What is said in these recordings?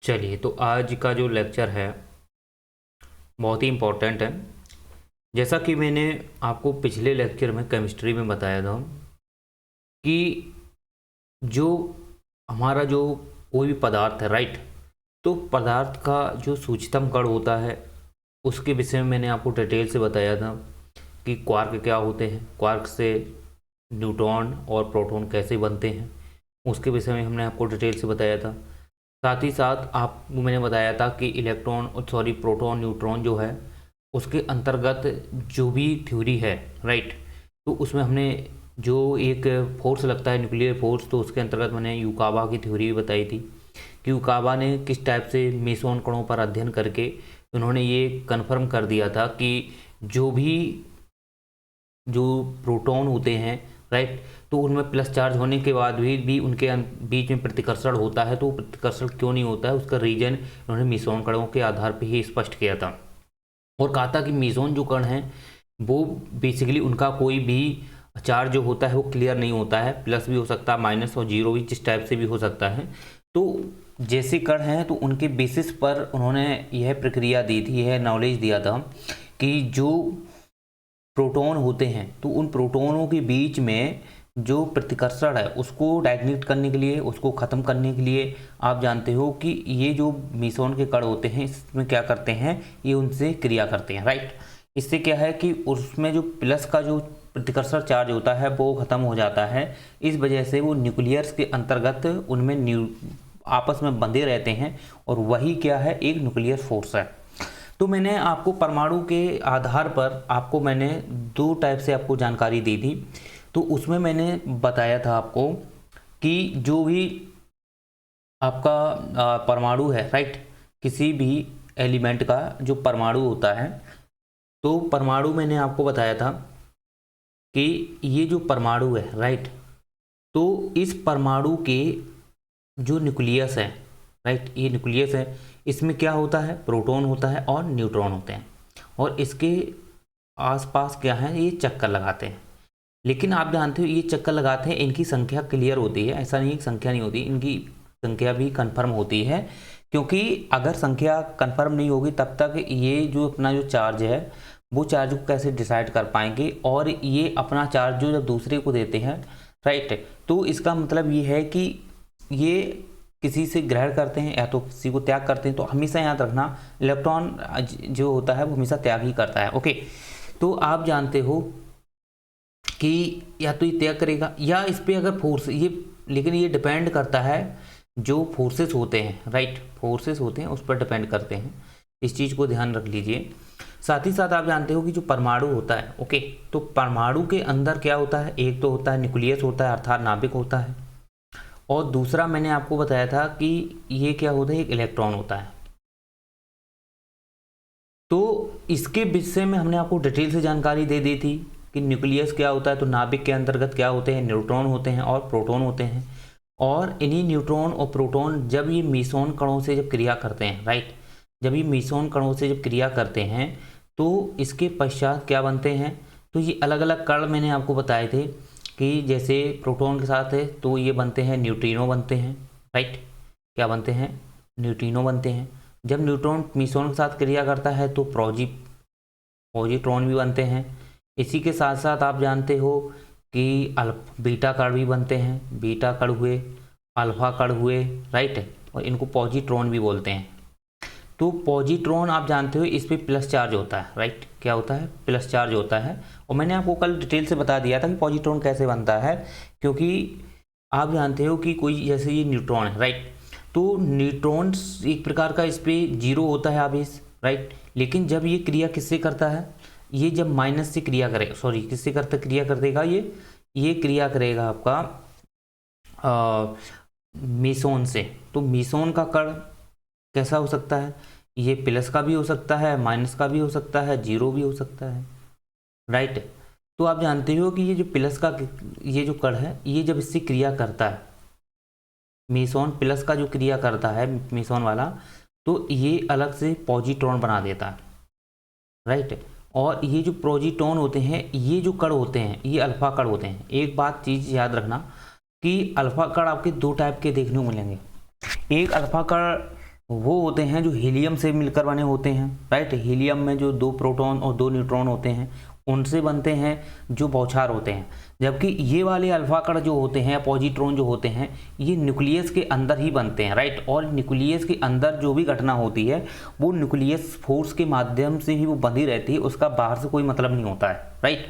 चलिए, तो आज का जो लेक्चर है बहुत ही इम्पोर्टेंट है। जैसा कि मैंने आपको पिछले लेक्चर में केमिस्ट्री में बताया था कि जो हमारा जो कोई भी पदार्थ है, राइट, तो पदार्थ का जो सूक्ष्मतम कण होता है उसके विषय में मैंने आपको डिटेल से बताया था कि क्वार्क क्या होते हैं, क्वार्क से न्यूट्रॉन और प्रोटॉन कैसे बनते हैं, उसके विषय में हमने आपको डिटेल से बताया था। साथ ही साथ आपको मैंने बताया था कि प्रोटॉन न्यूट्रॉन जो है उसके अंतर्गत जो भी थ्योरी है, राइट, तो उसमें हमने जो एक फोर्स लगता है न्यूक्लियर फोर्स, तो उसके अंतर्गत मैंने युकावा की थ्योरी भी बताई थी कि युकावा ने किस टाइप से मेसोन कणों पर अध्ययन करके उन्होंने ये कन्फर्म कर दिया था कि जो प्रोटॉन होते हैं, राइट, तो उनमें प्लस चार्ज होने के बाद भी उनके बीच में प्रतिकर्षण होता है। तो प्रतिकर्षण क्यों नहीं होता है, उसका रीजन उन्होंने मेसोन कणों के आधार पर ही स्पष्ट किया था और कहा था कि मेसोन जो कण हैं वो बेसिकली उनका कोई भी चार्ज जो होता है वो क्लियर नहीं होता है, प्लस भी हो सकता है, माइनस और जीरो भी जिस टाइप से भी हो सकता है। तो जैसे कण हैं तो उनके बेसिस पर उन्होंने यह प्रक्रिया दी थी, यह नॉलेज दिया था कि जो प्रोटॉन होते हैं तो उन प्रोटॉनों के बीच में जो प्रतिकर्षण है उसको डायग्नेट करने के लिए, उसको ख़त्म करने के लिए आप जानते हो कि ये जो मेसोन के कण होते हैं इसमें क्या करते हैं, ये उनसे क्रिया करते हैं, राइट। इससे क्या है कि उसमें जो प्लस का जो प्रतिकर्षण चार्ज होता है वो ख़त्म हो जाता है। इस वजह से वो न्यूक्लियर्स के अंतर्गत उनमें आपस में बंधे रहते हैं और वही क्या है, एक न्यूक्लियर फोर्स है। तो मैंने आपको परमाणु के आधार पर आपको मैंने दो टाइप से आपको जानकारी दी थी। तो उसमें मैंने बताया था आपको कि जो भी आपका परमाणु है, राइट, किसी भी एलिमेंट का जो परमाणु होता है, तो परमाणु मैंने आपको बताया था कि ये जो परमाणु है, राइट, तो इस परमाणु के जो न्यूक्लियस है, राइट, ये न्यूक्लियस है, इसमें क्या होता है, प्रोटॉन होता है और न्यूट्रॉन होते हैं और इसके आसपास क्या है, ये चक्कर लगाते हैं। लेकिन आप जानते हो ये चक्कर लगाते हैं, इनकी संख्या क्लियर होती है, ऐसा नहीं संख्या नहीं होती, इनकी संख्या भी कंफर्म होती है, क्योंकि अगर संख्या कंफर्म नहीं होगी तब तक ये जो अपना जो चार्ज है वो चार्ज को कैसे डिसाइड कर पाएंगे, और ये अपना चार्ज जो जब दूसरे को देते हैं, राइट, तो इसका मतलब ये है कि ये किसी से ग्रहण करते हैं या तो किसी को त्याग करते हैं। तो हमेशा याद रखना इलेक्ट्रॉन जो होता है वो हमेशा त्याग ही करता है, ओके। तो आप जानते हो कि या तो ये त्याग करेगा या इस पर अगर फोर्स ये, लेकिन ये डिपेंड करता है जो फोर्सेस होते हैं, राइट, फोर्सेस होते हैं उस पर डिपेंड करते हैं, इस चीज़ को ध्यान रख लीजिए। साथ ही साथ आप जानते हो कि जो परमाणु होता है, ओके, तो परमाणु के अंदर क्या होता है, एक तो होता है न्यूक्लियस होता है अर्थात नाभिक होता है, और दूसरा मैंने आपको बताया था कि ये क्या होता है, एक इलेक्ट्रॉन होता है। तो इसके विषय में हमने आपको डिटेल से जानकारी दे दी थी कि न्यूक्लियस क्या होता है, तो नाभिक के अंतर्गत क्या होते हैं, न्यूट्रॉन होते हैं और प्रोटॉन होते हैं। और इन्हीं न्यूट्रॉन और प्रोटॉन जब ये मेसोन कणों से जब क्रिया करते हैं, राइट, जब ये मेसोन कणों से जब क्रिया करते हैं तो इसके पश्चात क्या बनते हैं, तो ये अलग अलग कण मैंने आपको बताए थे कि जैसे प्रोटॉन के साथ है तो ये बनते हैं न्यूट्रिनो बनते हैं, राइट, क्या बनते हैं, न्यूट्रिनो बनते हैं। जब न्यूट्रॉन मेसोन के साथ क्रिया करता है तो पॉजिट्रॉन भी बनते हैं। इसी के साथ साथ आप जानते हो कि बीटा कण भी बनते हैं, बीटा कण हुए, अल्फा कण हुए, राइट, और इनको पॉजिट्रॉन भी बोलते हैं। तो पॉजिट्रॉन आप जानते हो इस पे प्लस चार्ज होता है, राइट, क्या होता है, प्लस चार्ज होता है। और मैंने आपको कल डिटेल से बता दिया था कि पॉजिट्रॉन कैसे बनता है, क्योंकि आप जानते हो कि कोई जैसे ये न्यूट्रॉन है, राइट, तो न्यूट्रॉन एक प्रकार का इस पे जीरो होता है आवेश, राइट, लेकिन जब ये क्रिया किससे करता है, ये जब माइनस से क्रिया करेगा, सॉरी किससे करता क्रिया कर देगा, ये क्रिया करेगा आपका मेसोन से। तो मेसोन का कण कैसा हो सकता है, ये प्लस का भी हो सकता है, माइनस का भी हो सकता है, जीरो भी हो सकता है, राइट। तो आप जानते हो कि ये जो प्लस का ये जो कण है ये जब इससे क्रिया करता है, मेसोन प्लस का जो क्रिया करता है मेसोन वाला, तो ये अलग से पॉजिट्रॉन बना देता है, राइट। और ये जो पॉजिट्रॉन होते हैं, ये जो कण होते हैं ये अल्फा कण होते हैं। एक बात चीज़ याद रखना कि अल्फा कण आपके दो टाइप के देखने को मिलेंगे। एक अल्फा कण वो होते हैं जो हीलियम से मिलकर बने होते हैं, राइट। हीलियम में जो 2 प्रोटॉन और 2 न्यूट्रॉन होते हैं उनसे बनते हैं जो बौछार होते हैं। जबकि ये वाले अल्फा कण जो होते हैं या पॉजिट्रॉन जो होते हैं ये न्यूक्लियस के अंदर ही बनते हैं, राइट। और न्यूक्लियस के अंदर जो भी घटना होती है वो न्यूक्लियस फोर्स के माध्यम से ही वो बंधी रहती है, उसका बाहर से कोई मतलब नहीं होता है, राइट।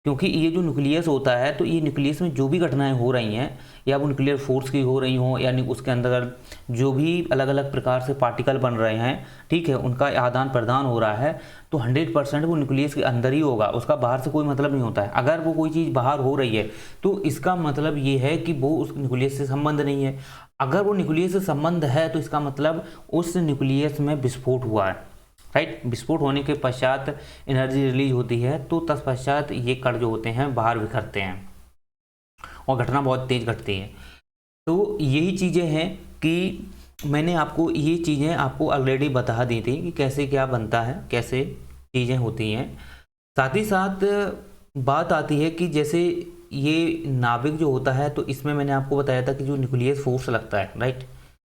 क्योंकि ये जो न्यूक्लियस होता है तो ये न्यूक्लियस में जो भी घटनाएं हो रही हैं या वो न्यूक्लियर फोर्स की हो रही हों यानी उसके अंदर जो भी अलग अलग प्रकार से पार्टिकल बन रहे हैं, ठीक है, उनका आदान प्रदान हो रहा है तो 100% वो न्यूक्लियस के अंदर ही होगा, उसका बाहर से कोई मतलब नहीं होता है। अगर वो कोई चीज़ बाहर हो रही है तो इसका मतलब ये है कि वो उस न्यूक्लियस से संबंध नहीं है। अगर वो न्यूक्लियस से संबंध है तो इसका मतलब उस न्यूक्लियस में विस्फोट हुआ है, राइट। विस्फोट होने के पश्चात एनर्जी रिलीज होती है तो तत्पश्चात ये कण जो होते हैं बाहर बिखरते हैं और घटना बहुत तेज घटती है। तो यही चीज़ें हैं कि मैंने आपको ये चीज़ें आपको ऑलरेडी बता दी थी कि कैसे क्या बनता है, कैसे चीज़ें होती हैं। साथ ही साथ बात आती है कि जैसे ये नाभिक जो होता है तो इसमें मैंने आपको बताया था कि जो न्यूक्लियर फोर्स लगता है, राइट,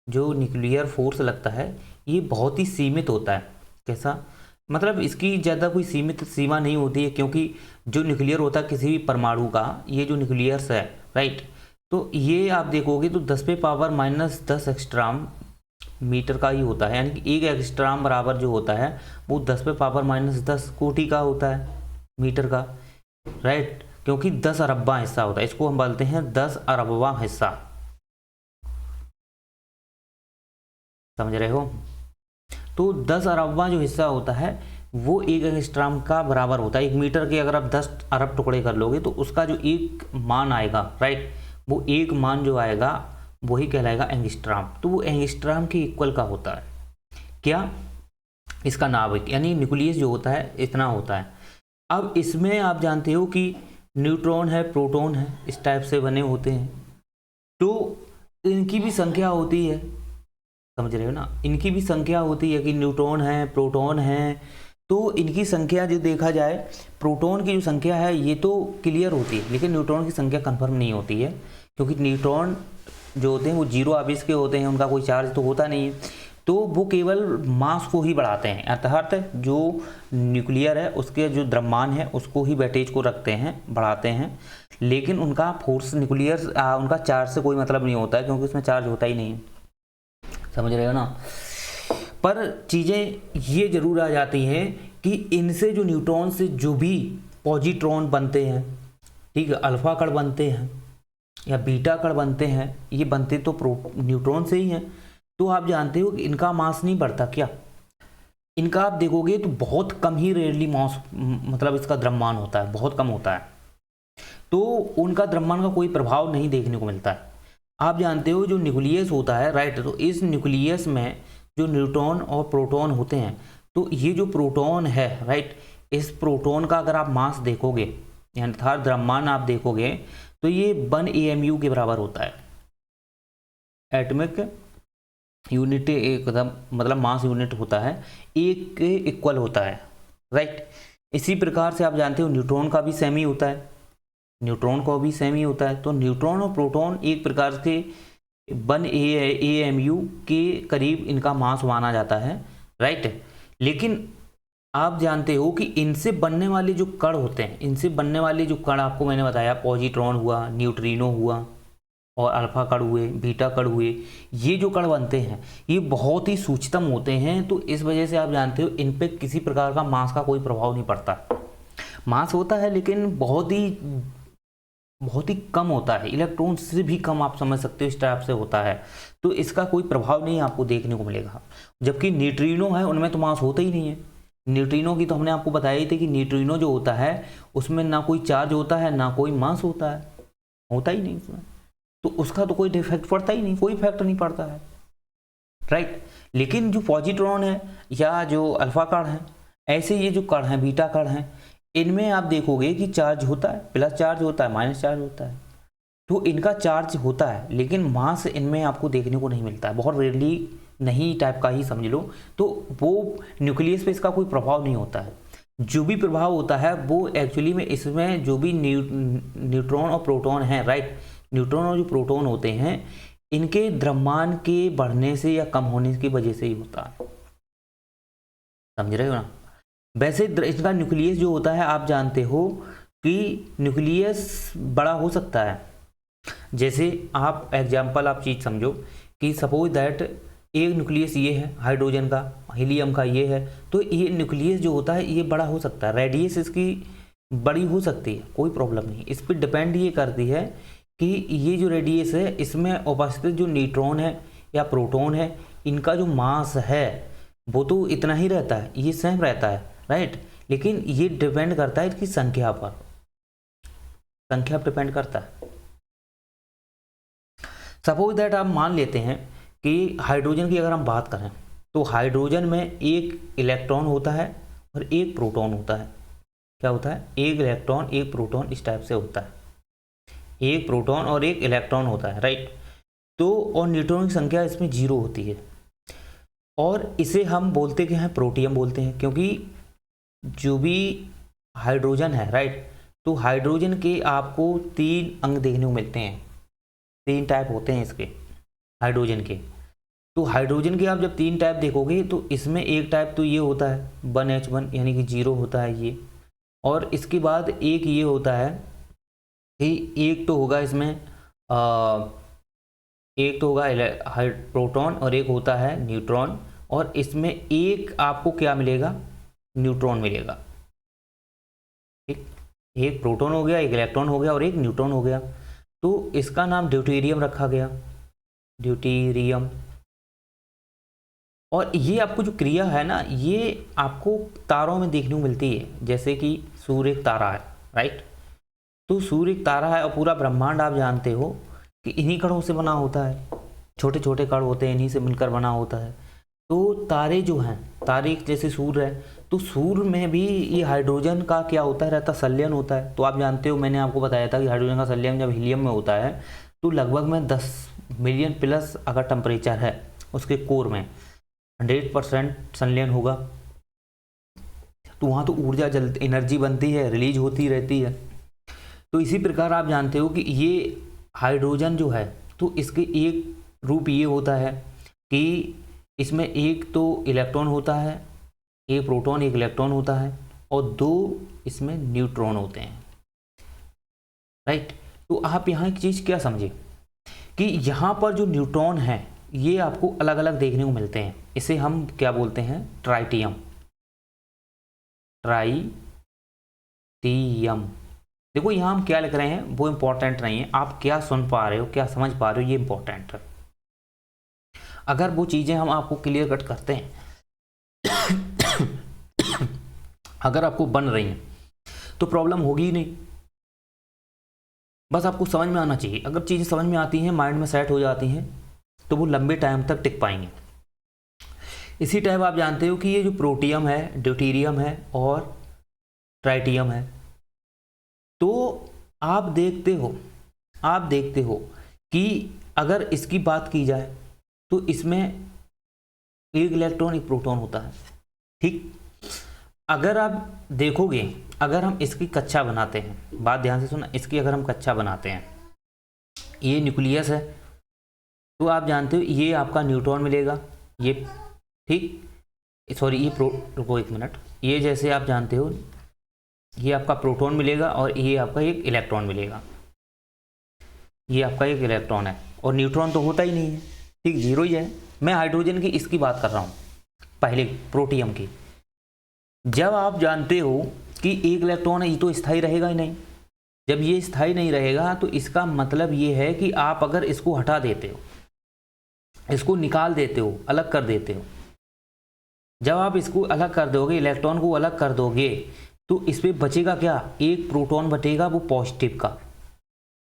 जो न्यूक्लियर फोर्स लगता है ये बहुत ही सीमित होता है। कैसा मतलब इसकी ज़्यादा कोई सीमित सीमा नहीं होती है, क्योंकि जो न्यूक्लियर होता है किसी भी परमाणु का, ये जो न्यूक्लियस है, राइट, तो ये आप देखोगे तो 10⁻⁻10 एक्स्ट्राम मीटर का ही होता है, यानी कि 1 एक्स्ट्राम बराबर जो होता है वो 10⁻⁻10 कोटि का होता है मीटर का, राइट। क्योंकि 10 अरबवां हिस्सा होता है, इसको हम बोलते हैं 10 अरबवां हिस्सा, समझ रहे हो। तो 10 अरबवां जो हिस्सा होता है वो 1 एंगस्ट्रॉम का बराबर होता है। 1 मीटर के अगर आप 10 अरब टुकड़े कर लोगे तो उसका जो एक मान आएगा, राइट, वो एक मान जो आएगा वही कहलाएगा एंगस्ट्रॉम। तो वो एंगस्ट्रॉम के इक्वल का होता है क्या, इसका नाभिक यानी न्यूक्लियस जो होता है इतना होता है। अब इसमें आप जानते हो कि न्यूट्रॉन है, प्रोटॉन है, इस टाइप से बने होते हैं, तो इनकी भी संख्या होती है, समझ रहे हो ना, इनकी भी संख्या होती है कि न्यूट्रॉन है, प्रोटॉन है, तो इनकी संख्या जो देखा जाए प्रोटॉन की जो संख्या है ये तो क्लियर होती है, लेकिन न्यूट्रॉन की संख्या कंफर्म नहीं होती है, क्योंकि न्यूट्रॉन जो होते हैं वो 0 आवेश के होते हैं, उनका कोई चार्ज तो होता नहीं है, तो वो केवल मास को ही बढ़ाते हैं, अर्थात जो न्यूक्लियर है उसके जो द्रव्यमान है उसको ही वेटेज को रखते हैं, बढ़ाते हैं, लेकिन उनका फोर्स न्यूक्लियर उनका चार्ज से कोई मतलब नहीं होता है, क्योंकि उसमें चार्ज होता ही नहीं है, समझ रहे हो ना। पर चीज़ें ये जरूर आ जाती हैं कि इनसे जो न्यूट्रॉन से जो भी पॉजिट्रॉन बनते हैं, ठीक है, अल्फा कण बनते हैं या बीटा कण बनते हैं, ये बनते तो न्यूट्रॉन से ही हैं। तो आप जानते हो कि इनका मास नहीं बढ़ता क्या, इनका आप देखोगे तो बहुत कम ही रेयरली मास मतलब इसका द्रव्यमान होता है, बहुत कम होता है, तो उनका द्रव्यमान का कोई प्रभाव नहीं देखने को मिलता है। आप जानते हो जो न्यूक्लियस होता है, राइट, तो इस न्यूक्लियस में जो न्यूट्रॉन और प्रोटॉन होते हैं, तो ये जो प्रोटॉन है, राइट, इस प्रोटॉन का अगर आप मास देखोगे यानी अर्थात द्रव्यमान आप देखोगे तो ये 1 AMU के बराबर होता है, एटॉमिक यूनिट एकदम मतलब मास यूनिट होता है, एक के इक्वल होता है, राइट। इसी प्रकार से आप जानते हो न्यूट्रॉन का भी सेम ही होता है, न्यूट्रॉन का भी सेम ही होता है, तो न्यूट्रॉन और प्रोटॉन एक प्रकार से 1 AMU के करीब इनका मास माना जाता है, राइट। लेकिन आप जानते हो कि इनसे बनने वाले जो कण होते हैं, इनसे बनने वाले जो कण आपको मैंने बताया, पॉजिट्रॉन हुआ, न्यूट्रिनो हुआ और अल्फा कण हुए, बीटा कण हुए, ये जो कण बनते हैं ये बहुत ही सूक्ष्म होते हैं, तो इस वजह से आप जानते हो इन पे किसी प्रकार का मास का कोई प्रभाव नहीं पड़ता। मास होता है लेकिन बहुत ही कम होता है, इलेक्ट्रॉन से भी कम आप समझ सकते हो, इस टाइप से होता है, तो इसका कोई प्रभाव नहीं आपको देखने को मिलेगा। जबकि न्यूट्रिनो है उनमें तो मास होता ही नहीं है। न्यूट्रिनो की तो हमने आपको बताया ही थी कि न्यूट्रिनो जो होता है उसमें ना कोई चार्ज होता है ना कोई मास होता है, होता ही नहीं उसमें, तो उसका तो कोई इफेक्ट पड़ता ही नहीं, कोई इफेक्ट नहीं पड़ता है, राइट। लेकिन जो पॉजिट्रॉन है या जो अल्फा कण है, ऐसे ये जो कण है बीटा कण है, इनमें आप देखोगे कि चार्ज होता है, प्लस चार्ज होता है, माइनस चार्ज होता है, तो इनका चार्ज होता है लेकिन मास इनमें आपको देखने को नहीं मिलता है, बहुत रेयरली नहीं टाइप का ही समझ लो, तो वो न्यूक्लियस पे इसका कोई प्रभाव नहीं होता है। जो भी प्रभाव होता है वो एक्चुअली में इसमें जो भी न्यूट्रॉन और प्रोटॉन है, राइट, न्यूट्रॉन और जो प्रोटॉन होते हैं इनके द्रव्यमान के बढ़ने से या कम होने की वजह से ही होता है, समझ रहे हो ना। वैसे इसका न्यूक्लियस जो होता है आप जानते हो कि न्यूक्लियस बड़ा हो सकता है। जैसे आप एग्जाम्पल आप चीज़ समझो कि सपोज दैट एक न्यूक्लियस ये है हाइड्रोजन का, हीलियम का ये है, तो ये न्यूक्लियस जो होता है ये बड़ा हो सकता है, रेडियस इसकी बड़ी हो सकती है, कोई प्रॉब्लम नहीं। इस पर डिपेंड ये करती है कि ये जो रेडियस है इसमें उपस्थित जो न्यूट्रॉन है या प्रोटॉन है, इनका जो मास है वो तो इतना ही रहता है, ये सेम रहता है, राइट। लेकिन ये डिपेंड करता है इसकी संख्या पर, संख्या पर डिपेंड करता है। सपोज दैट आप मान लेते हैं कि हाइड्रोजन की अगर हम बात करें तो हाइड्रोजन में एक इलेक्ट्रॉन होता है और एक प्रोटॉन होता है। क्या होता है? एक इलेक्ट्रॉन एक प्रोटॉन, इस टाइप से होता है, एक प्रोटॉन और एक इलेक्ट्रॉन होता है, राइट। तो और न्यूट्रॉन की संख्या इसमें 0 होती है और इसे हम बोलते क्या हैं? प्रोटियम बोलते हैं, क्योंकि जो भी हाइड्रोजन है, राइट, तो हाइड्रोजन के आपको 3 अंग देखने को मिलते हैं, 3 टाइप होते हैं इसके हाइड्रोजन के। तो हाइड्रोजन के आप जब 3 टाइप देखोगे तो इसमें एक टाइप तो ये होता है 1H1 यानी कि 0 होता है ये, और इसके बाद एक ये होता है कि एक तो होगा इसमें एक तो होगा प्रोटॉन और एक होता है न्यूट्रॉन, और इसमें एक आपको क्या मिलेगा? न्यूट्रॉन मिलेगा, ठीक। एक प्रोटॉन हो गया, एक इलेक्ट्रॉन हो गया और एक न्यूट्रॉन हो गया, तो इसका नाम ड्यूटेरियम रखा गया, ड्यूटेरियम। और ये आपको जो क्रिया है ना, ये आपको तारों में देखने को मिलती है, जैसे कि सूर्य एक तारा है, राइट। तो सूर्य एक तारा है और पूरा ब्रह्मांड आप जानते हो कि इन्हीं कणों से बना होता है, छोटे छोटे कण होते हैं, इन्हीं से मिलकर बना होता है। तो तारे जो हैं, तारे जैसे सूर्य है, तो सूर्य में भी ये हाइड्रोजन का क्या होता है? रहता संलयन होता है। तो आप जानते हो, मैंने आपको बताया था कि हाइड्रोजन का संलयन जब हीलियम में होता है तो लगभग में 10 मिलियन प्लस अगर टेम्परेचर है उसके कोर में 100% संलयन होगा, तो वहाँ तो ऊर्जा जलती, एनर्जी बनती है, रिलीज होती रहती है। तो इसी प्रकार आप जानते हो कि ये हाइड्रोजन जो है, तो इसके एक रूप ये होता है कि इसमें एक तो इलेक्ट्रॉन होता है, एक प्रोटॉन एक इलेक्ट्रॉन होता है, और 2 इसमें न्यूट्रॉन होते हैं, राइट। तो आप यहाँ एक चीज़ क्या समझे कि यहाँ पर जो न्यूट्रॉन है ये आपको अलग अलग देखने को मिलते हैं, इसे हम क्या बोलते हैं? Tritium, tritium. देखो यहाँ हम क्या लिख रहे हैं वो इंपॉर्टेंट नहीं है, आप क्या सुन पा रहे हो, क्या समझ पा रहे हो, ये इंपॉर्टेंट है। अगर वो चीज़ें हम आपको क्लियर कट करते हैं अगर आपको बन रही हैं तो प्रॉब्लम होगी ही नहीं, बस आपको समझ में आना चाहिए। अगर चीज़ें समझ में आती हैं, माइंड में सेट हो जाती हैं, तो वो लंबे टाइम तक टिक पाएंगे। इसी टाइप आप जानते हो कि ये जो प्रोटियम है, ड्यूटेरियम है और ट्राइटियम है, तो आप देखते हो कि अगर इसकी बात की जाए तो इसमें एक इलेक्ट्रॉन एक प्रोटॉन होता है, ठीक। अगर आप देखोगे, अगर हम इसकी कक्षा बनाते हैं, बात ध्यान से सुनना, इसकी अगर हम कक्षा बनाते हैं, ये न्यूक्लियस है, तो आप जानते हो ये आपका न्यूट्रॉन मिलेगा, ये, ठीक, सॉरी ये रुको एक मिनट, ये जैसे आप जानते हो ये आपका प्रोटॉन मिलेगा और ये आपका एक इलेक्ट्रॉन मिलेगा, ये आपका एक इलेक्ट्रॉन है, और न्यूट्रॉन तो होता ही नहीं है, ठीक, 0 ही है। मैं हाइड्रोजन की इसकी बात कर रहा हूँ, पहले प्रोटियम की। जब आप जानते हो कि एक इलेक्ट्रॉन है, ये तो स्थायी रहेगा ही नहीं, जब ये स्थायी नहीं रहेगा तो इसका मतलब ये है कि आप अगर इसको हटा देते हो, इसको निकाल देते हो, अलग कर देते हो, जब आप इसको अलग कर दोगे, इलेक्ट्रॉन को अलग कर दोगे, तो इस पर बचेगा क्या? एक प्रोटॉन बचेगा, वो पॉजिटिव का।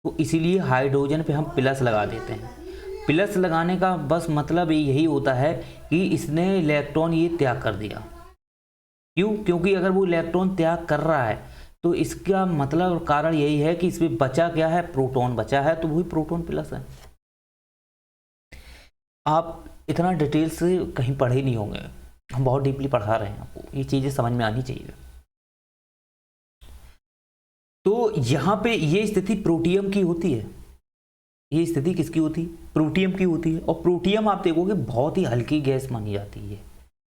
तो इसीलिए हाइड्रोजन पे हम प्लस लगा देते हैं। प्लस लगाने का बस मतलब यही होता है कि इसने इलेक्ट्रॉन ये त्याग कर दिया। क्यों? क्योंकि अगर वो इलेक्ट्रॉन त्याग कर रहा है तो इसका मतलब कारण यही है कि इसमें बचा क्या है? प्रोटॉन बचा है, तो वही प्रोटॉन प्लस है। आप इतना डिटेल से कहीं पढ़े ही नहीं होंगे, हम बहुत डीपली पढ़ा रहे हैं आपको, ये चीज़ें समझ में आनी चाहिए। तो यहाँ पे ये स्थिति प्रोटियम की होती है, ये स्थिति किसकी होती है? प्रोटियम की होती है। और प्रोटियम आप देखोगे बहुत ही हल्की गैस मानी जाती है,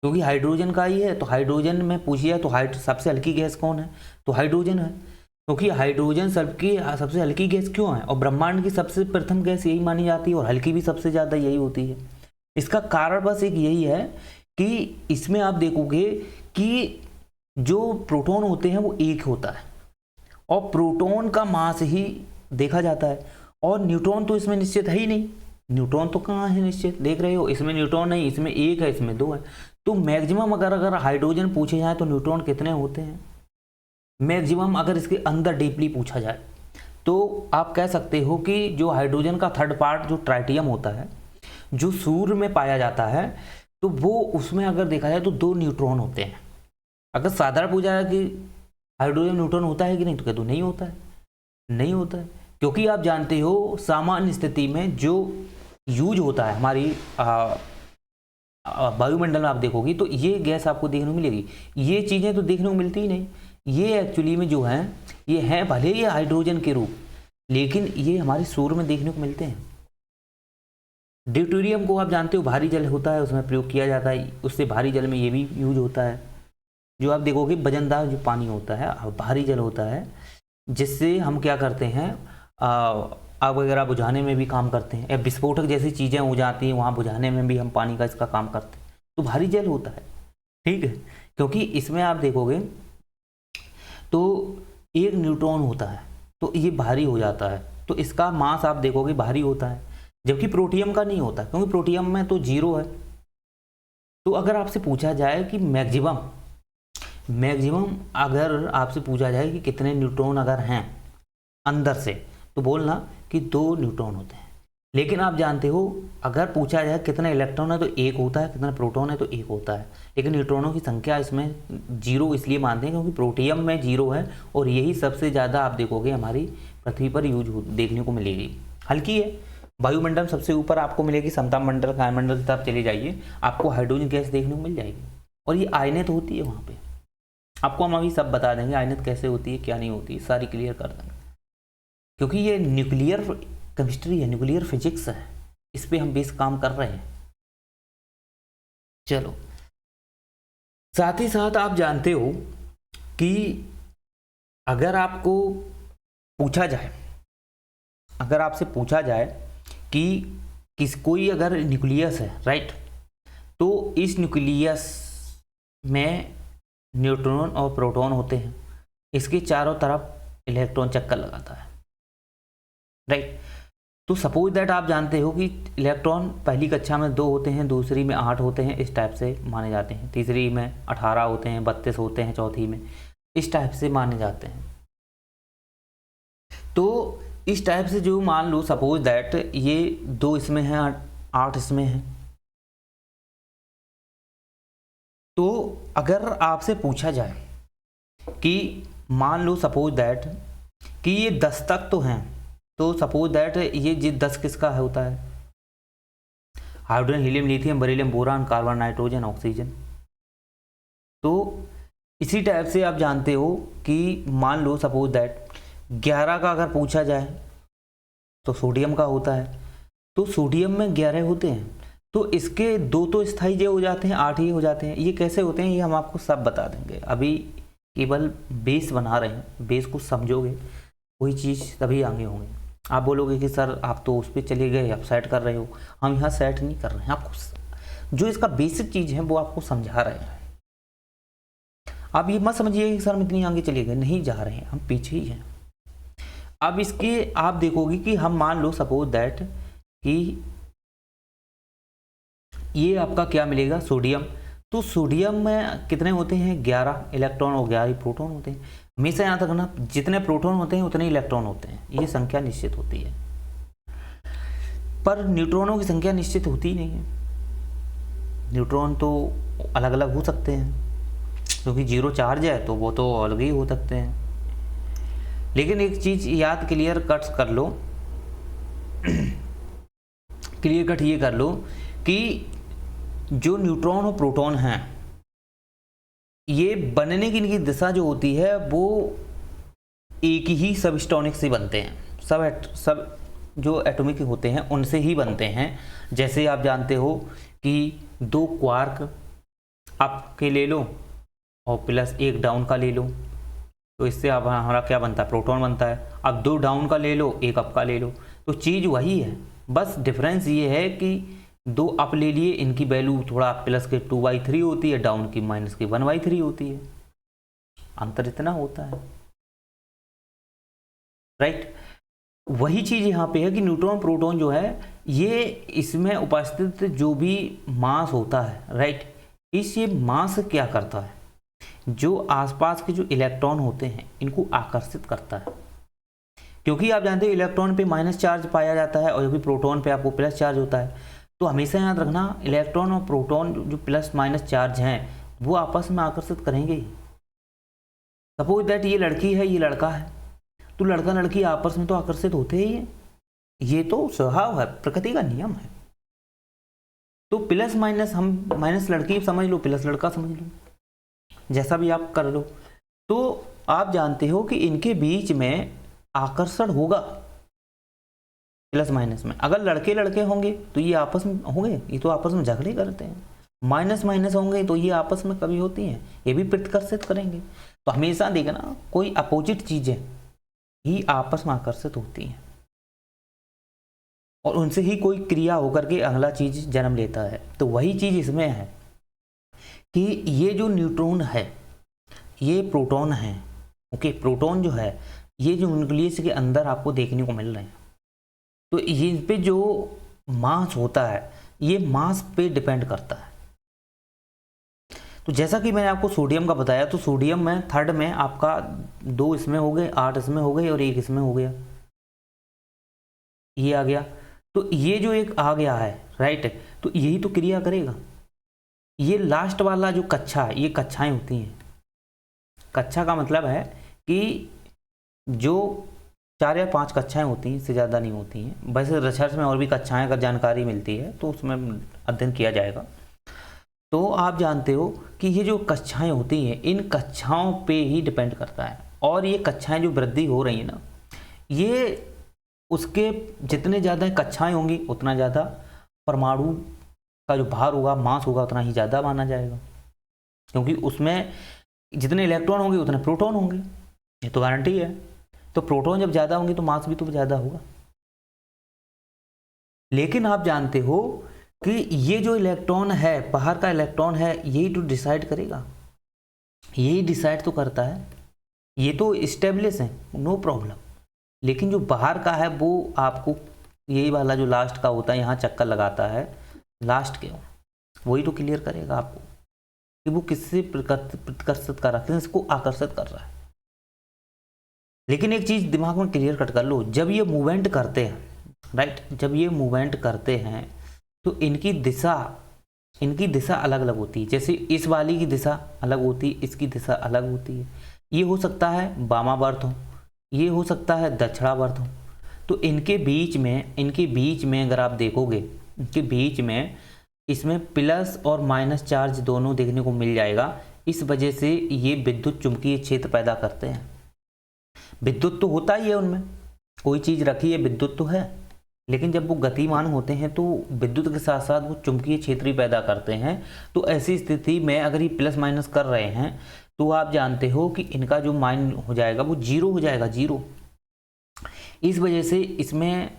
क्योंकि हाइड्रोजन का ही है। तो हाइड्रोजन में पूछिए तो सबसे हल्की गैस कौन है? तो हाइड्रोजन है, क्योंकि हाइड्रोजन सबसे हल्की गैस क्यों है? और ब्रह्मांड की सबसे प्रथम गैस यही मानी जाती है, और हल्की भी सबसे ज़्यादा यही होती है। इसका कारण बस एक यही है कि इसमें आप देखोगे कि जो प्रोटॉन होते हैं वो एक होता है, और प्रोटॉन का मास ही देखा जाता है, और न्यूट्रॉन तो इसमें निश्चित है ही नहीं। न्यूट्रॉन तो कहाँ है निश्चित, देख रहे हो, इसमें न्यूट्रॉन नहीं, इसमें एक है, इसमें दो है। तो मैक्सिमम अगर हाइड्रोजन पूछे जाए तो न्यूट्रॉन कितने होते हैं? मैक्सिमम अगर इसके अंदर डीपली पूछा जाए तो आप कह सकते हो कि जो हाइड्रोजन का थर्ड पार्ट जो ट्राइटियम होता है, जो सूर्य में पाया जाता है, तो वो उसमें अगर देखा जाए तो 2 न्यूट्रॉन होते हैं। अगर साधारण पूछा जाए कि हाइड्रोजन न्यूट्रॉन होता है कि नहीं, तो कह दो नहीं होता है, नहीं होता है। क्योंकि आप जानते हो सामान्य स्थिति में जो यूज होता है हमारी वायुमंडल में, आप देखोगी तो ये गैस आपको देखने को मिलेगी। ये चीज़ें तो देखने को मिलती ही नहीं। ये एक्चुअली में जो हैं, ये हैं भले ही हाइड्रोजन के रूप, लेकिन ये हमारे सूर्य में देखने को मिलते हैं। ड्यूटेरियम को आप जानते हो भारी जल होता है, उसमें प्रयोग किया जाता है, उससे भारी जल में ये भी यूज होता है। जो आप देखोगे वजनदार जो पानी होता है, भारी जल होता है, जिससे हम क्या करते हैं, आग वगैरह बुझाने में भी काम करते हैं, या विस्फोटक जैसी चीज़ें हो जाती हैं, वहाँ बुझाने में भी हम पानी का इसका काम करते हैं। तो भारी जल होता है, ठीक है, क्योंकि इसमें आप देखोगे तो 1 न्यूट्रॉन होता है, तो ये भारी हो जाता है, तो इसका मास आप देखोगे भारी होता है, जबकि प्रोटियम का नहीं होता, क्योंकि प्रोटियम में तो 0 है। तो अगर आपसे पूछा जाए कि मैक्सिमम अगर आपसे पूछा जाए कि कितने न्यूट्रॉन अगर हैं अंदर से, तो बोलना कि 2 न्यूट्रॉन होते हैं। लेकिन आप जानते हो अगर पूछा जाए कितना इलेक्ट्रॉन है तो 1 होता है, कितना प्रोटॉन है तो 1 होता है। लेकिन न्यूट्रॉनों की संख्या इसमें 0 इसलिए मानते हैं क्योंकि प्रोटियम में 0 है, और यही सबसे ज़्यादा आप देखोगे हमारी पृथ्वी पर यूज देखने को मिलेगी। हल्की है, वायुमंडल सबसे ऊपर आपको मिलेगी, समताप मंडल, वायुमंडल की तरफ चले जाइए, आपको हाइड्रोजन गैस देखने को मिल जाएगी। और ये आयनित होती है वहाँ पे, आपको हम अभी सब बता देंगे आयनित कैसे होती है, क्या नहीं होती, सारी क्लियर कर देंगे, क्योंकि ये न्यूक्लियर केमिस्ट्री है, न्यूक्लियर फिजिक्स है, इस पे हम बेस काम कर रहे हैं। चलो, साथ ही साथ आप जानते हो कि अगर आपको पूछा जाए, अगर आपसे पूछा जाए कि कोई अगर न्यूक्लियस है, राइट, तो इस न्यूक्लियस में न्यूट्रॉन और प्रोटॉन होते हैं, इसके चारों तरफ इलेक्ट्रॉन चक्कर लगाता है, राइट। तो सपोज दैट आप जानते हो कि इलेक्ट्रॉन पहली कक्षा में 2 होते हैं, दूसरी में 8 होते हैं, इस टाइप से माने जाते हैं, तीसरी में 18 होते हैं, 32 होते हैं, चौथी में इस टाइप से माने जाते हैं। तो इस टाइप से जो मान लो सपोज दैट ये 2 इसमें है, 8 इसमें है, तो अगर आपसे पूछा जाए कि मान लो सपोज दैट कि ये 10 तक तो हैं, तो सपोज दैट ये 10 किसका होता है? Hydrogen, helium, lithium, beryllium, boron, carbon, nitrogen, oxygen. तो इसी टाइप से आप जानते हो कि मान लो सपोज दैट 11 का अगर पूछा जाए तो सोडियम का होता है, तो सोडियम में 11 होते हैं, तो इसके 2 तो स्थायी जो हो जाते हैं, 8 ही हो जाते हैं। ये कैसे होते हैं ये हम आपको सब बता देंगे, अभी केवल बेस बना रहे हैं, बेस को समझोगे वही चीज़ तभी आगे होंगे। आप बोलोगे कि सर आप तो उस पर चले गए, आप सेट कर रहे हो, हम यहाँ सेट नहीं कर रहे हैं, आपको जो इसका बेसिक चीज़ है वो आपको समझा रहे हैं। आप ये मत समझिए कि सर हम इतनी आगे चले गए, नहीं जा रहे हैं, हम पीछे ही हैं। अब इसके आप देखोगे कि हम मान लो सपोज दैट कि ये आपका क्या मिलेगा, सोडियम। तो सोडियम में कितने होते हैं? 11 इलेक्ट्रॉन और 11 प्रोटॉन होते हैं। हमेशा यहाँ तक ना, जितने प्रोटॉन होते हैं उतने इलेक्ट्रॉन होते हैं, ये संख्या निश्चित होती है। पर न्यूट्रॉनों की संख्या निश्चित होती ही नहीं है, न्यूट्रॉन तो अलग अलग हो सकते हैं, क्योंकि 0 चार्ज है तो वो तो अलग ही हो सकते हैं। लेकिन एक चीज़ याद क्लियर कट कर लो, क्लियर कट ये कर लो कि जो न्यूट्रॉन और प्रोटॉन हैं, ये बनने की इनकी दिशा जो होती है वो एक ही सबस्टॉनिक से बनते हैं, सब जो एटॉमिक होते हैं उनसे ही बनते हैं। जैसे आप जानते हो कि 2 क्वार्क अप के ले लो और प्लस 1 डाउन का ले लो, तो इससे अब हमारा क्या बनता है, प्रोटॉन बनता है। अब 2 डाउन का ले लो, 1 अप का ले लो, तो चीज़ वही है, बस डिफरेंस ये है कि 2 अप ले लिए, इनकी वैल्यू थोड़ा प्लस के 2/3 होती है, डाउन की माइनस की 1/3 होती है, अंतर इतना होता है, राइट। वही चीज़ यहाँ पे है कि न्यूट्रॉन प्रोटॉन जो है ये इसमें उपस्थित जो भी मास होता है, राइट, इस ये मास क्या करता है, जो आसपास के जो इलेक्ट्रॉन होते हैं इनको आकर्षित करता है। क्योंकि आप जानते हो इलेक्ट्रॉन पे माइनस चार्ज पाया जाता है और जब भी प्रोटॉन पे आपको प्लस चार्ज होता है, तो हमेशा याद रखना इलेक्ट्रॉन और प्रोटॉन जो प्लस माइनस चार्ज हैं वो आपस में आकर्षित करेंगे ही। सपोज दैट ये लड़की है, ये लड़का है, तो लड़का लड़की आपस में तो आकर्षित होते ही हैं, ये तो स्वभाव है, प्रकृति का नियम है। तो प्लस माइनस, हम माइनस लड़की समझ लो, प्लस लड़का समझ लो, जैसा भी आप कर लो, तो आप जानते हो कि इनके बीच में आकर्षण होगा प्लस माइनस में। अगर लड़के लड़के होंगे तो ये आपस में होंगे, ये तो आपस में झगड़े करते हैं। माइनस माइनस होंगे तो ये आपस में कभी होती हैं, ये भी प्रतिकर्षित करेंगे। तो हमेशा देखना कोई अपोजिट चीजें ही आपस में आकर्षित होती हैं और उनसे ही कोई क्रिया होकर के अगला चीज जन्म लेता है। तो वही चीज इसमें है कि ये जो न्यूट्रॉन है ये प्रोटॉन है, ओके। प्रोटॉन जो है ये जो न्यूक्लियस के अंदर आपको देखने को मिल रहे हैं, तो ये पे जो मास होता है ये मास पे डिपेंड करता है। तो जैसा कि मैंने आपको सोडियम का बताया, तो सोडियम में थर्ड में आपका 2 इसमें हो गए, 8 इसमें हो गए और 1 इसमें हो गया, ये आ गया। तो ये जो एक आ गया है, राइट, तो यही तो क्रिया करेगा। ये लास्ट वाला जो कक्षा है, ये कक्षाएं होती हैं। कक्षा का मतलब है कि जो 4 या 5 कक्षाएं होती हैं, इससे ज़्यादा नहीं होती हैं। वैसे रिसर्च में और भी कक्षाएं अगर जानकारी मिलती है तो उसमें अध्ययन किया जाएगा। तो आप जानते हो कि ये जो कक्षाएं होती हैं इन कक्षाओं पे ही डिपेंड करता है। और ये कक्षाएं जो वृद्धि हो रही है ना, ये उसके जितने ज़्यादा कक्षाएं होंगी उतना ज़्यादा परमाणु का जो भार होगा, मास होगा, उतना ही ज़्यादा माना जाएगा। क्योंकि उसमें जितने इलेक्ट्रॉन होंगे उतने प्रोटॉन होंगे, ये तो गारंटी है। तो प्रोटॉन जब ज़्यादा होंगे तो मास भी तो ज़्यादा होगा। लेकिन आप जानते हो कि ये जो इलेक्ट्रॉन है, बाहर का इलेक्ट्रॉन है, यही तो डिसाइड करेगा, यही डिसाइड तो करता है। ये तो स्टेबलिश है, नो प्रॉब्लम। लेकिन जो बाहर का है वो आपको यही वाला जो लास्ट का होता है, यहाँ चक्कर लगाता है लास्ट के, वही तो क्लियर करेगा आपको कि वो किससे प्रतिकर्षित कर रहा है, किसको आकर्षित कर रहा है। लेकिन एक चीज दिमाग में क्लियर कट कर लो, जब ये मूवमेंट करते हैं, राइट, जब ये मूवमेंट करते हैं तो इनकी दिशा अलग अलग होती है। जैसे इस वाली की दिशा अलग होती है, इसकी दिशा अलग होती है। ये हो सकता है वामावर्त हो, ये हो सकता है दक्षिणावर्त हो। तो इनके बीच में अगर आप देखोगे, इनके बीच में इसमें प्लस और माइनस चार्ज दोनों देखने को मिल जाएगा। इस वजह से ये विद्युत चुंबकीय क्षेत्र पैदा करते हैं। विद्युत तो होता ही है उनमें, कोई चीज रखी है विद्युत तो है, लेकिन जब वो गतिमान होते हैं तो विद्युत के साथ साथ वो चुंबकीय क्षेत्र भी पैदा करते हैं। तो ऐसी स्थिति में अगर ये प्लस माइनस कर रहे हैं तो आप जानते हो कि इनका जो माइन हो जाएगा वो 0 हो जाएगा, 0। इस वजह से इसमें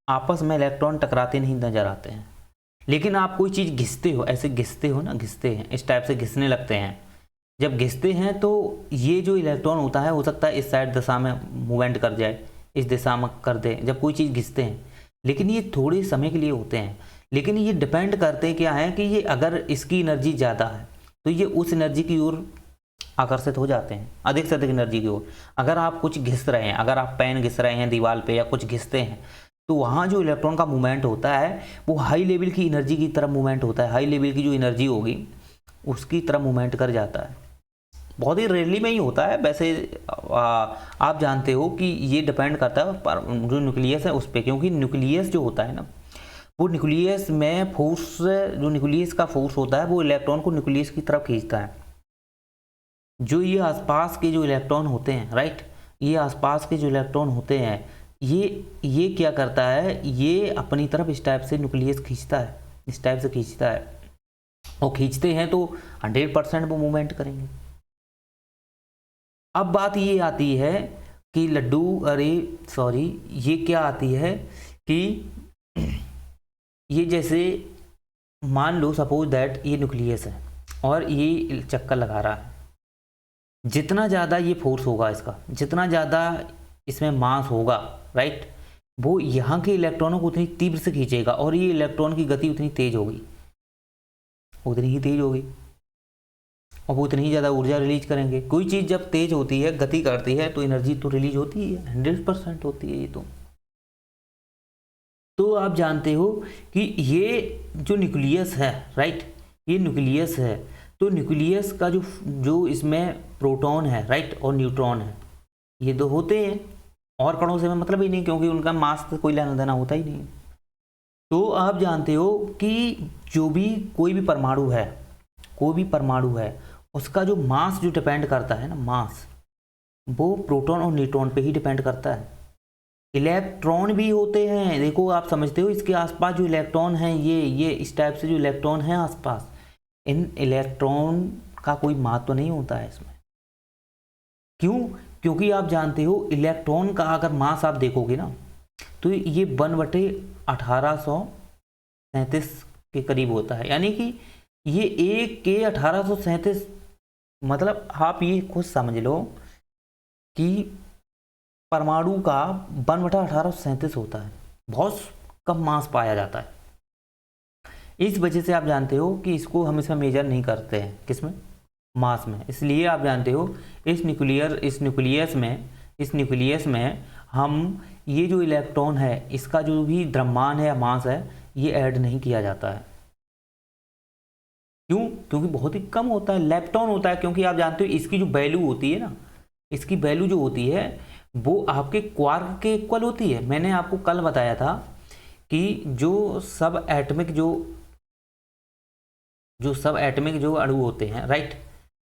आपस में इलेक्ट्रॉन टकराते नहीं नजर आते हैं। लेकिन आप कोई चीज़ घिसते हो, ऐसे घिसते हो ना, घिसते हैं, इस टाइप से घिसने लगते हैं। जब घिसते हैं तो ये जो इलेक्ट्रॉन होता है, हो सकता है इस साइड दिशा में मूवमेंट कर जाए, इस दिशा में कर दे, जब कोई चीज़ घिसते हैं। लेकिन ये थोड़े समय के लिए होते हैं। लेकिन ये डिपेंड करते क्या है कि ये अगर इसकी एनर्जी ज़्यादा है तो ये उस एनर्जी की ओर आकर्षित हो जाते हैं, अधिक से अधिक एनर्जी की ओर। अगर आप कुछ घिस रहे हैं, अगर आप पेन घिस रहे हैं दीवार पे या कुछ घिसते हैं, तो वहाँ जो इलेक्ट्रॉन का मूवमेंट होता है वो हाई लेवल की एनर्जी की तरफ मूवमेंट होता है। हाई लेवल की जो एनर्जी होगी उसकी तरफ मूवमेंट कर जाता है। बहुत ही रेयरली में ही होता है। वैसे आप जानते हो कि ये डिपेंड करता है जो न्यूक्लियस है उस पर, क्योंकि न्यूक्लियस जो होता है ना, वो न्यूक्लियस में फोर्स, जो न्यूक्लियस का फोर्स होता है वो इलेक्ट्रॉन को न्यूक्लियस की तरफ खींचता है। जो ये आसपास के जो इलेक्ट्रॉन होते हैं, राइट, ये आसपास के जो इलेक्ट्रॉन होते हैं ये क्या करता है, ये अपनी तरफ इस टाइप से न्यूक्लियस खींचता है, इस टाइप से खींचता है, और खींचते हैं तो 100% वो मूवमेंट करेंगे। अब बात ये आती है कि लड्डू, अरे सॉरी, ये क्या आती है कि ये जैसे मान लो सपोज दैट ये न्यूक्लियस है और ये चक्कर लगा रहा है, जितना ज़्यादा ये फोर्स होगा इसका, जितना ज़्यादा इसमें मास होगा, राइट, वो यहाँ के इलेक्ट्रॉनों को उतनी तीव्र से खींचेगा और ये इलेक्ट्रॉन की गति उतनी तेज होगी, उतनी ही तेज होगी, और वो उतनी ही ज़्यादा ऊर्जा रिलीज करेंगे। कोई चीज़ जब तेज होती है, गति करती है, तो एनर्जी तो रिलीज होती है, 100% होती है ये तो आप जानते हो कि ये जो न्यूक्लियस है, राइट, ये न्यूक्लियस है, तो न्यूक्लियस का जो इसमें प्रोटॉन है, राइट, और न्यूट्रॉन है, ये दो होते हैं, और कणों से मतलब ही नहीं, क्योंकि उनका मास तो कोई लेना देना होता ही नहीं। तो आप जानते हो कि जो भी कोई भी परमाणु है, कोई भी परमाणु है, उसका जो मास जो डिपेंड करता है ना, मास, वो प्रोटॉन और न्यूट्रॉन पे ही डिपेंड करता है। इलेक्ट्रॉन भी होते हैं, देखो आप समझते हो, इसके आसपास जो इलेक्ट्रॉन हैं, ये इस टाइप से जो इलेक्ट्रॉन हैं आसपास, इन इलेक्ट्रॉन का कोई महत्व नहीं होता है इसमें। क्यों? क्योंकि आप जानते हो इलेक्ट्रॉन का अगर मास आप देखोगे ना, तो ये 1/1837 के करीब होता है, यानी कि ये 1 के 1837, मतलब आप ये खुद समझ लो कि परमाणु का 1/1837 होता है, बहुत कम मास पाया जाता है। इस वजह से आप जानते हो कि इसको हम इसमें मेजर नहीं करते हैं, किसमें, मास में। इसलिए आप जानते हो इस न्यूक्लियस में हम ये जो इलेक्ट्रॉन है, इसका जो भी द्रव्यमान है या मास है, ये ऐड नहीं किया जाता है। क्यों? क्योंकि बहुत ही कम होता है, लेप्टॉन होता है। क्योंकि आप जानते हो इसकी जो वैल्यू होती है ना, इसकी वैल्यू जो होती है वो आपके क्वार्क के इक्वल होती है। मैंने आपको कल बताया था कि जो सब एटमिक जो अणु होते हैं, राइट,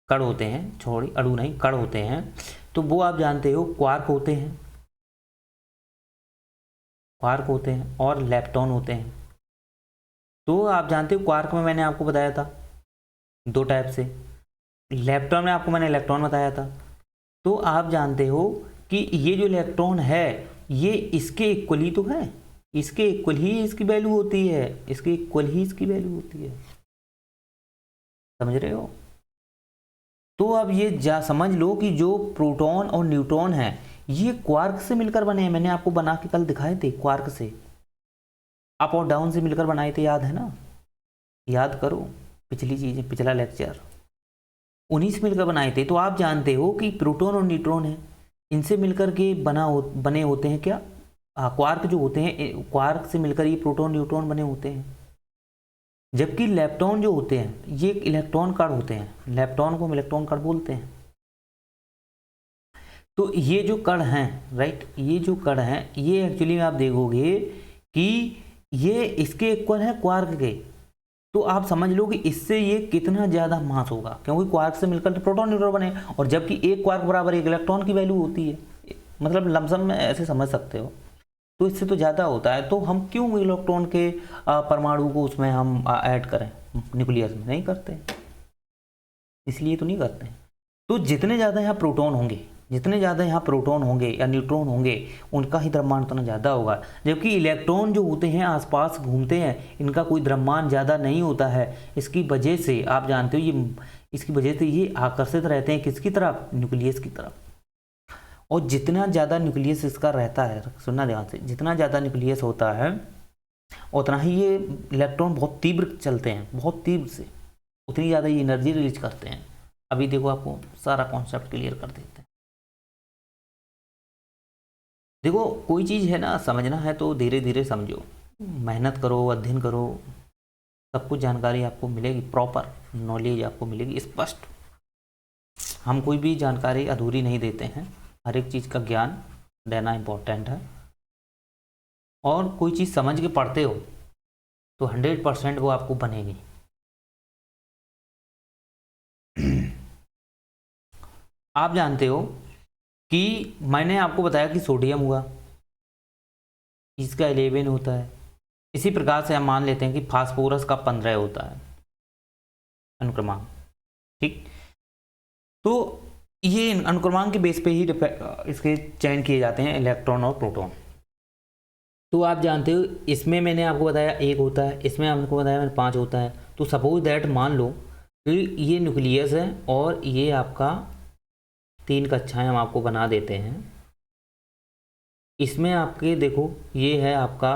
कण होते हैं, छोड़ी अणु नहीं, कण होते हैं, तो वो आप जानते हो क्वार्क होते हैं और लेप्टॉन होते हैं। तो आप जानते हो क्वार्क में मैंने आपको बताया था 2 टाइप से, लेप्टॉन में आपको मैंने इलेक्ट्रॉन बताया था। तो आप जानते हो कि ये जो इलेक्ट्रॉन है, ये इसके इक्वल ही तो है, इसके इक्वल ही इसकी वैल्यू होती है, इसके इक्वल ही इसकी वैल्यू होती है, समझ रहे हो? तो अब ये समझ लो कि जो प्रोटॉन और न्यूट्रॉन है, ये क्वार्क से मिलकर बने हैं। मैंने आपको बना के कल दिखाए थे, क्वार्क से, अप और डाउन से मिलकर बनाए थे, याद है ना? याद करो पिछली चीजें, पिछला लेक्चर, उन्हीं से मिलकर बनाए थे। तो आप जानते हो कि प्रोटॉन और न्यूट्रॉन है, इनसे मिलकर के बने होते हैं क्या, क्वार्क जो होते हैं, क्वार्क से मिलकर ये प्रोटॉन न्यूट्रॉन बने होते हैं। जबकि लेप्टॉन जो होते हैं, ये इलेक्ट्रॉन कण होते हैं, लेप्टॉन को हम इलेक्ट्रॉन कण बोलते हैं। तो ये जो कण हैं, राइट, ये जो कण हैं, ये एक्चुअली में आप देखोगे कि ये इसके इक्वल है क्वार्क के। तो आप समझ लो कि इससे ये कितना ज़्यादा मास होगा, क्योंकि क्वार्क से मिलकर तो प्रोटॉन न्यूट्रॉन बने, और जबकि एक क्वार्क बराबर 1 इलेक्ट्रॉन की वैल्यू होती है, मतलब लमसम में ऐसे समझ सकते हो। तो इससे तो ज़्यादा होता है, तो हम क्यों इलेक्ट्रॉन के परमाणु को उसमें हम ऐड करें, न्यूक्लियस में नहीं करते, इसलिए तो नहीं करते। तो जितने ज़्यादा यहाँ प्रोटॉन होंगे या न्यूट्रॉन होंगे, उनका ही द्रव्यमान उतना ज़्यादा होगा। जबकि इलेक्ट्रॉन जो होते हैं आसपास घूमते हैं, इनका कोई द्रव्यमान ज़्यादा नहीं होता है। इसकी वजह से आप जानते हो इसकी वजह से ये आकर्षित रहते हैं किसकी तरफ, न्यूक्लियस की तरफ। और जितना ज़्यादा न्यूक्लियस इसका रहता है, सुनना ध्यान से, जितना ज़्यादा न्यूक्लियस होता है उतना ही ये इलेक्ट्रॉन बहुत तीव्र चलते हैं, बहुत तीव्र से, उतनी ज़्यादा ये एनर्जी रिलीज करते हैं। अभी देखो आपको सारा कॉन्सेप्ट क्लियर कर देते हैं। देखो कोई चीज़ है ना, समझना है तो धीरे धीरे समझो, मेहनत करो, अध्ययन करो, सब कुछ जानकारी आपको मिलेगी, प्रॉपर नॉलेज आपको मिलेगी, स्पष्ट। हम कोई भी जानकारी अधूरी नहीं देते हैं, हर एक चीज़ का ज्ञान देना इम्पोर्टेंट है। और कोई चीज़ समझ के पढ़ते हो तो 100% वो आपको बनेगी। आप जानते हो कि मैंने आपको बताया कि सोडियम हुआ, इसका 11 होता है। इसी प्रकार से हम मान लेते हैं कि फास्फोरस का 15 होता है अनुक्रमांक। ठीक, तो ये अनुक्रमांक के बेस पे ही इसके चयन किए जाते हैं इलेक्ट्रॉन और प्रोटॉन। तो आप जानते हो इसमें मैंने आपको बताया 1 होता है, इसमें आपको बताया मैंने 5 होता है। तो सपोज दैट मान लो कि ये न्यूक्लियस है और ये आपका 3 कक्षाएं हम आपको बना देते हैं। इसमें आपके देखो ये है आपका,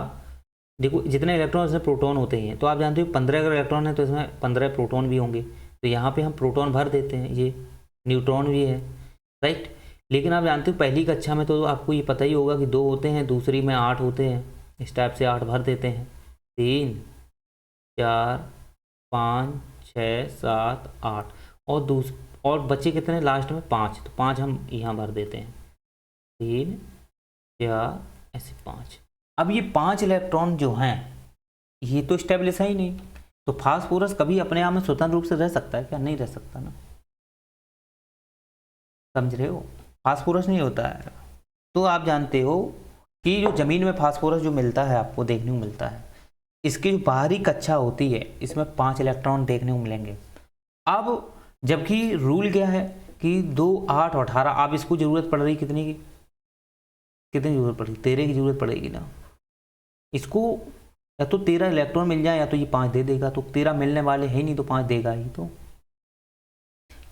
देखो जितने इलेक्ट्रॉन इसमें प्रोटॉन होते हैं, तो आप जानते हो 15 अगर इलेक्ट्रॉन है तो इसमें 15 प्रोटॉन भी होंगे। तो यहाँ पे हम प्रोटॉन भर देते हैं, ये न्यूट्रॉन भी है, राइट। लेकिन आप जानते हो पहली कक्षा में तो आपको ये पता ही होगा कि 2 होते हैं, दूसरी में 8 होते हैं। इस टाइप से 8 भर देते हैं, 3 4 5 6 7 8 और बचे कितने लास्ट में 5, तो 5 हम यहाँ भर देते हैं, 3 4 ऐसे 5। अब ये 5 इलेक्ट्रॉन जो हैं ये तो स्टेबलिश है ही नहीं, तो फास्फोरस कभी अपने आप में स्वतंत्र रूप से रह सकता है क्या? नहीं रह सकता ना, समझ रहे हो? फास्फोरस नहीं होता है। तो आप जानते हो कि जो ज़मीन में फास्फोरस जो मिलता है आपको देखने को मिलता है, इसकी जो बाहरी कक्षा होती है इसमें 5 इलेक्ट्रॉन देखने को मिलेंगे। अब जबकि रूल क्या है कि 2 8 और 18, अब इसको ज़रूरत पड़ रही कितनी की, कितनी ज़रूरत पड़ रही? 13 की ज़रूरत पड़ेगी ना। इसको या तो 13 इलेक्ट्रॉन मिल जाए या तो ये 5 दे देगा, तो 13 मिलने वाले है नहीं तो 5 देगा ही। तो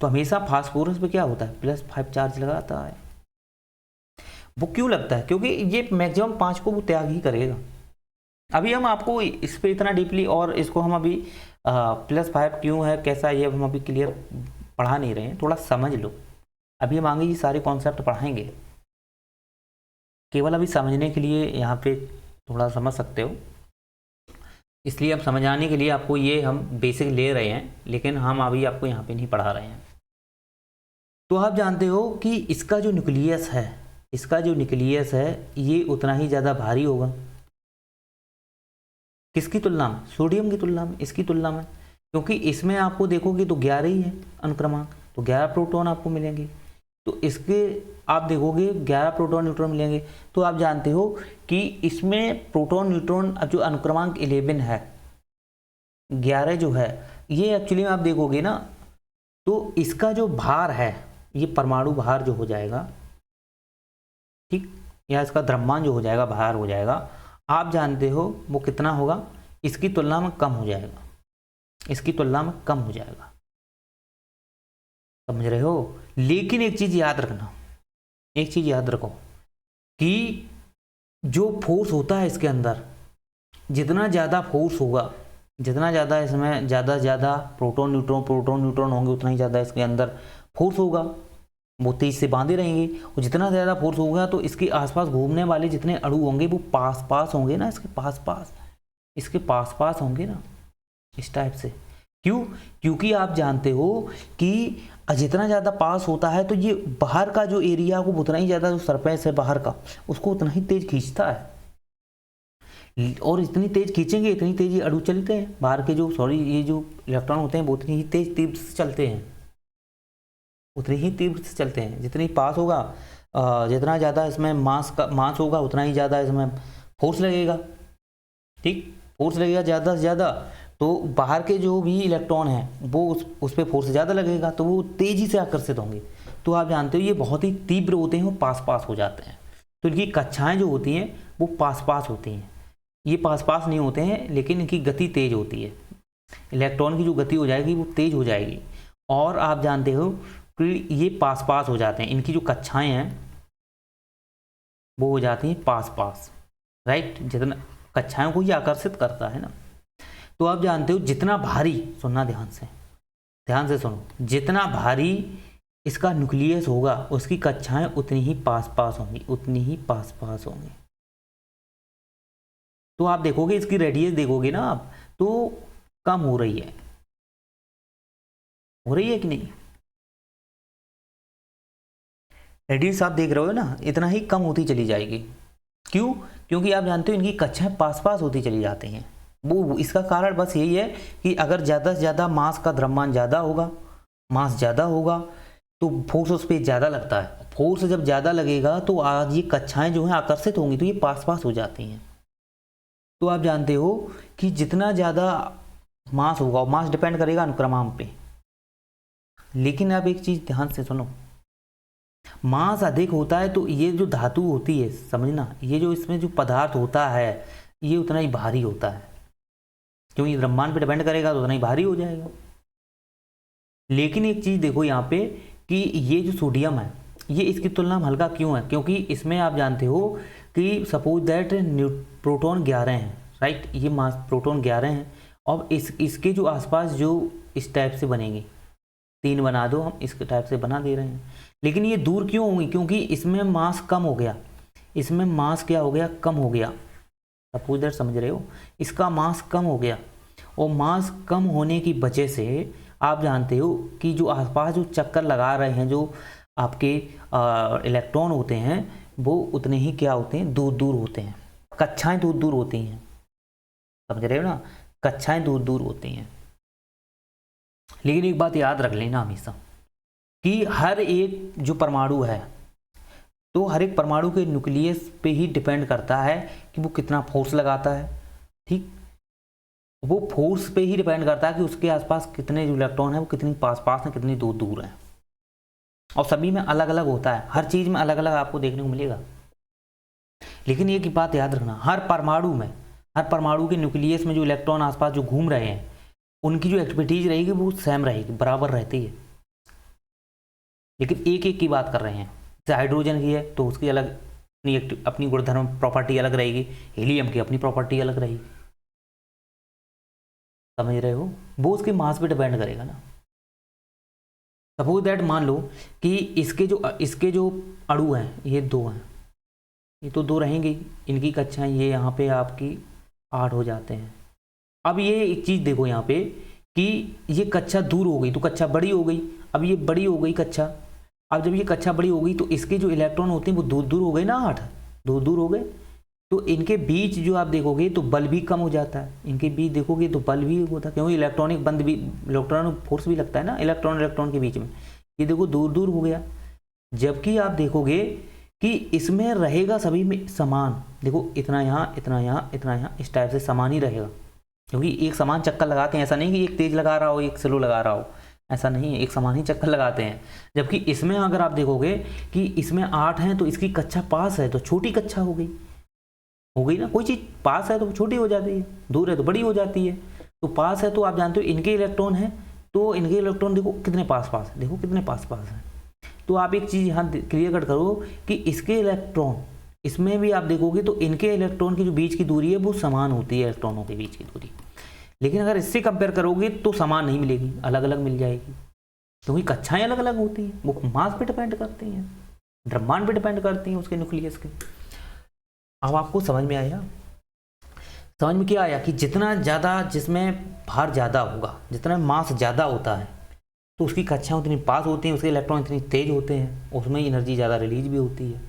हमेशा फास्फोरस पे क्या होता है? +5 चार्ज लगाता है। वो क्यों लगता है? क्योंकि ये मैक्सिमम 5 को वो त्याग ही करेगा। अभी हम आपको इस पे इतना डीपली और इसको हम अभी +5 क्यों है कैसा, ये हम अभी क्लियर पढ़ा नहीं रहे हैं, थोड़ा समझ लो। अभी हम आगे ये सारे कॉन्सेप्ट पढ़ाएंगे, केवल अभी समझने के लिए यहाँ पे थोड़ा समझ सकते हो, इसलिए अब समझाने के लिए आपको ये हम बेसिक ले रहे हैं, लेकिन हम अभी आपको यहाँ पे नहीं पढ़ा रहे हैं। तो आप जानते हो कि इसका जो न्यूक्लियस है, इसका जो न्यूक्लियस है ये उतना ही ज़्यादा भारी होगा। किसकी तुलना में? सोडियम की तुलना में, इसकी तुलना में, क्योंकि इसमें आपको देखोगे तो 11 ही है अनुक्रमांक, तो 11 प्रोटॉन आपको मिलेंगे। तो इसके आप देखोगे 11 प्रोटॉन न्यूट्रॉन मिलेंगे। तो आप जानते हो कि इसमें प्रोटॉन न्यूट्रॉन जो अनुक्रमांक 11 है, 11 जो है ये एक्चुअली में आप देखोगे ना तो इसका जो भार है ये परमाणु भार जो हो जाएगा, ठीक, या इसका द्रव्यमान जो हो जाएगा, भार हो जाएगा, आप जानते हो वो कितना होगा? इसकी तुलना में कम हो जाएगा, इसकी तुलना में कम हो जाएगा, समझ रहे हो? लेकिन एक चीज याद रखना, एक चीज याद रखो कि जो फोर्स होता है इसके अंदर, जितना ज़्यादा फोर्स होगा, जितना ज़्यादा इसमें ज़्यादा प्रोटॉन न्यूट्रॉन होंगे, उतना ही ज़्यादा इसके अंदर फोर्स होगा, वो तेज से बांधे रहेंगे। और जितना ज़्यादा फोर्स होगा तो इसके आसपास घूमने वाले जितने अणु होंगे वो पास होंगे ना, इसके पास होंगे ना, इस टाइप से। क्यों? क्योंकि आप जानते हो कि जितना ज़्यादा पास होता है तो ये बाहर का जो एरिया को उतना ही ज़्यादा, जो सरफेस है बाहर का उसको उतना ही तेज खींचता है, और इतनी तेज खींचेंगे इतनी तेज ये अणु चलते हैं बाहर के, जो ये जो इलेक्ट्रॉन होते हैं वो उतनी ही तेज तीव्र से चलते हैं, उतनी ही तीव्र से चलते हैं। जितनी पास होगा, जितना ज़्यादा इसमें मास होगा उतना ही ज़्यादा इसमें फोर्स लगेगा, ठीक, फोर्स लगेगा ज़्यादा से ज़्यादा, तो बाहर के जो भी इलेक्ट्रॉन हैं वो उस पर फोर्स ज़्यादा लगेगा तो वो तेज़ी से आकर्षित होंगे। तो आप जानते हो ये बहुत ही तीव्र होते हैं, वो पास हो जाते हैं। तो इनकी कक्षाएँ जो होती हैं वो पास होती हैं, ये पास नहीं होते हैं, लेकिन इनकी गति तेज होती है। इलेक्ट्रॉन की जो गति हो जाएगी वो तेज हो जाएगी। और आप जानते हो कि ये पास हो जाते हैं, इनकी जो कक्षाएं हैं वो हो जाती हैं पास, राइट। जितना कक्षाओं को ये आकर्षित करता है ना। तो आप जानते हो जितना भारी, सुनना ध्यान से सुनो, जितना भारी इसका न्यूक्लियस होगा उसकी कक्षाएं उतनी ही पास होंगी, उतनी ही पास होंगी। तो आप देखोगे इसकी रेडियस देखोगे ना आप, तो कम हो रही है कि नहीं? रेडियस आप देख रहे हो ना, इतना ही कम होती चली जाएगी। क्यों? क्योंकि आप जानते हो इनकी कक्षाएं पास होती चली जाती हैं। वो इसका कारण बस यही है कि अगर ज़्यादा से ज़्यादा मास का द्रव्यमान ज़्यादा होगा, मास ज़्यादा होगा तो फोर्स उस पर ज़्यादा लगता है। फोर्स जब ज़्यादा लगेगा तो आज ये कक्षाएं जो हैं आकर्षित होंगी, तो ये पास हो जाती हैं। तो आप जानते हो कि जितना ज़्यादा मास होगा, मास डिपेंड करेगा अनुक्रमांक पे। लेकिन अब एक चीज़ ध्यान से सुनो, मास अधिक होता है तो ये जो धातु होती है, समझना, ये जो इसमें जो पदार्थ होता है ये उतना ही भारी होता है, क्योंकि द्रव्यमान पे डिपेंड करेगा तो उतना ही भारी हो जाएगा। लेकिन एक चीज़ देखो यहाँ पे कि ये जो सोडियम है ये इसकी तुलना में हल्का क्यों है, क्योंकि इसमें आप जानते हो कि सपोज दैट प्रोटॉन 11 हैं, राइट, ये मास प्रोटॉन 11 हैं, और इसके जो आसपास जो इस टाइप से बनेंगे, 3 बना दो, हम इस टाइप से बना दे रहे हैं। लेकिन ये दूर क्यों होंगी, क्योंकि इसमें मास कम हो गया, इसमें मास क्या हो गया, कम हो गया। सपोज दैट, समझ रहे हो, इसका मास कम हो गया, और मास कम होने की वजह से आप जानते हो कि जो आसपास जो चक्कर लगा रहे हैं जो आपके इलेक्ट्रॉन होते हैं वो उतने ही क्या होते हैं, दूर दूर होते हैं, कक्षाएं दूर दूर होती हैं, समझ रहे हो ना, कक्षाएं दूर दूर होती हैं। लेकिन एक बात याद रख लेना हमेशा कि हर एक जो परमाणु है, तो हर एक परमाणु के न्यूक्लियस पे ही डिपेंड करता है कि वो कितना फोर्स लगाता है, ठीक, वो फोर्स पे ही डिपेंड करता है कि उसके आसपास कितने जो इलेक्ट्रॉन है वो कितनी पास पास हैं, कितनी दूर दूर हैं, और सभी में अलग अलग होता है, हर चीज़ में अलग अलग आपको देखने को मिलेगा। लेकिन एक बात याद रखना, हर परमाणु के न्यूक्लियस में जो इलेक्ट्रॉन आसपास जो घूम रहे हैं उनकी जो एक्टिविटीज रहेगी वो सेम रहेगी, बराबर रहती है। लेकिन एक एक की बात कर रहे हैं, जैसे हाइड्रोजन की है तो उसकी अलग अपनी गुणधर्म प्रॉपर्टी अलग रहेगी, हीलियम की अपनी प्रॉपर्टी अलग रहेगी, समझ रहे हो, वो उसके मास पे डिपेंड करेगा ना। सपोज दैट मान लो कि इसके जो अणु हैं ये 2 हैं, ये तो 2 रहेंगे, इनकी कक्षाएं ये यहाँ पे आपकी 8 हो जाते हैं। अब ये एक चीज़ देखो यहाँ पे कि ये कक्षा दूर हो गई तो कक्षा बड़ी हो गई, अब ये बड़ी हो गई कक्षा, अब जब ये कक्षा बड़ी हो गई तो इसके जो इलेक्ट्रॉन होते हैं वो दूर दूर हो गए ना, 8 दूर दूर हो गए, तो इनके बीच जो आप देखोगे तो बल भी कम हो जाता है, इनके बीच देखोगे तो बल भी होता है, क्योंकि इलेक्ट्रॉनिक बंद भी, इलेक्ट्रॉनिक फोर्स भी लगता है ना इलेक्ट्रॉन के बीच में, ये देखो दूर दूर हो गया। जबकि आप देखोगे कि इसमें रहेगा सभी में समान, देखो इतना यहाँ, इतना यहाँ, इतना यहाँ, इस टाइप से समान ही रहेगा, क्योंकि एक समान चक्कर लगाते हैं, ऐसा नहीं कि एक तेज लगा रहा हो एक स्लो लगा रहा हो, ऐसा नहीं है, एक समान ही चक्कर लगाते हैं। जबकि इसमें अगर आप देखोगे कि इसमें 8 हैं तो इसकी कक्षा पास है तो छोटी कक्षा हो गई ना, कोई चीज़ पास है तो छोटी हो जाती है, दूर है तो बड़ी हो जाती है। तो पास है तो आप जानते हो इनके इलेक्ट्रॉन हैं, तो इनके इलेक्ट्रॉन देखो कितने पास पास है, देखो कितने पास पास हैं। तो आप एक चीज़ यहाँ क्लियर कट करो कि इसके इलेक्ट्रॉन, इसमें भी आप देखोगे तो इनके इलेक्ट्रॉन की जो बीच की दूरी है वो समान होती है इलेक्ट्रॉनों के बीच की दूरी। लेकिन अगर इससे कंपेयर करोगे तो समान नहीं मिलेगी, अलग अलग मिल जाएगी, क्योंकि कक्षाएं अलग अलग होती हैं, वो मास पे डिपेंड करती हैं, द्रव्यमान पे डिपेंड करती हैं उसके न्यूक्लियस के। अब आपको समझ में आया, समझ में क्या आया कि जितना ज़्यादा जिसमें भार ज़्यादा होगा, जितना मास ज़्यादा होता है तो उसकी कक्षाएं उतनी पास होती हैं, उसके इलेक्ट्रॉन इतनी तेज होते हैं, उसमें एनर्जी ज़्यादा रिलीज भी होती है।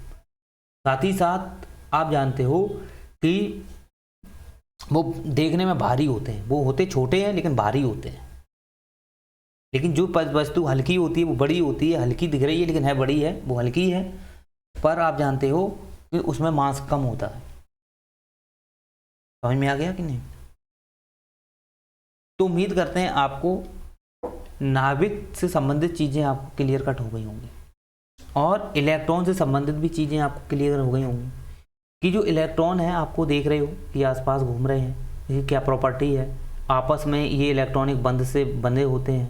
साथ ही साथ आप जानते हो कि वो देखने में भारी होते हैं, वो होते छोटे हैं लेकिन भारी होते हैं। लेकिन जो वस्तु हल्की होती है वो बड़ी होती है, हल्की दिख रही है लेकिन है बड़ी है, वो हल्की है, पर आप जानते हो कि उसमें मास कम होता है। समझ में आ गया कि नहीं? तो उम्मीद करते हैं आपको नाभिक से संबंधित चीज़ें आपको क्लियर कट हो गई होंगी, और इलेक्ट्रॉन से संबंधित भी चीज़ें आपको क्लियर हो गई होंगी कि जो इलेक्ट्रॉन है आपको देख रहे हो कि आसपास घूम रहे हैं, ये क्या प्रॉपर्टी है, आपस में ये इलेक्ट्रॉनिक बंध से बंधे होते हैं,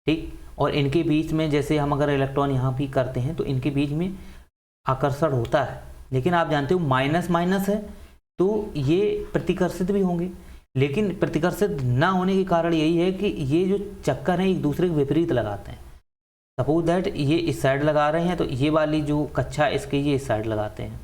ठीक, और इनके बीच में जैसे हम अगर इलेक्ट्रॉन यहाँ भी करते हैं तो इनके बीच में आकर्षण होता है। लेकिन आप जानते हो माइनस माइनस है तो ये प्रतिकर्षित भी होंगे, लेकिन प्रतिकर्षित ना होने के कारण यही है कि ये जो चक्कर हैं एक दूसरे के विपरीत लगाते हैं। सपोज दैट ये इस साइड लगा रहे हैं तो ये वाली जो कक्षा इसके ये इस साइड लगाते हैं,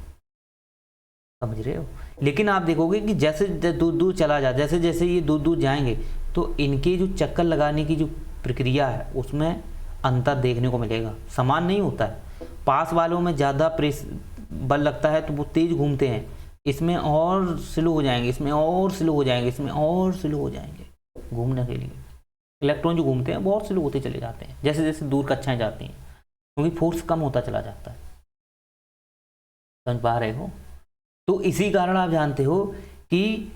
समझ रहे हो। लेकिन आप देखोगे कि जैसे दूर दूर चला जाए, जैसे जैसे ये दूर दूर जाएंगे तो इनके जो चक्कर लगाने की जो प्रक्रिया है उसमें अंतर देखने को मिलेगा, समान नहीं होता है। पास वालों में ज़्यादा प्रेस बल लगता है तो वो तेज घूमते हैं, इसमें और स्लो हो जाएंगे, इसमें और स्लो हो जाएंगे, इसमें और स्लो हो जाएंगे घूमने के लिए। इलेक्ट्रॉन जो घूमते हैं बहुत स्लो होते चले जाते हैं जैसे जैसे दूर कक्षाएं जाती हैं, क्योंकि फोर्स कम होता चला जाता है। समझ पा रहे हो? तो इसी कारण आप जानते हो कि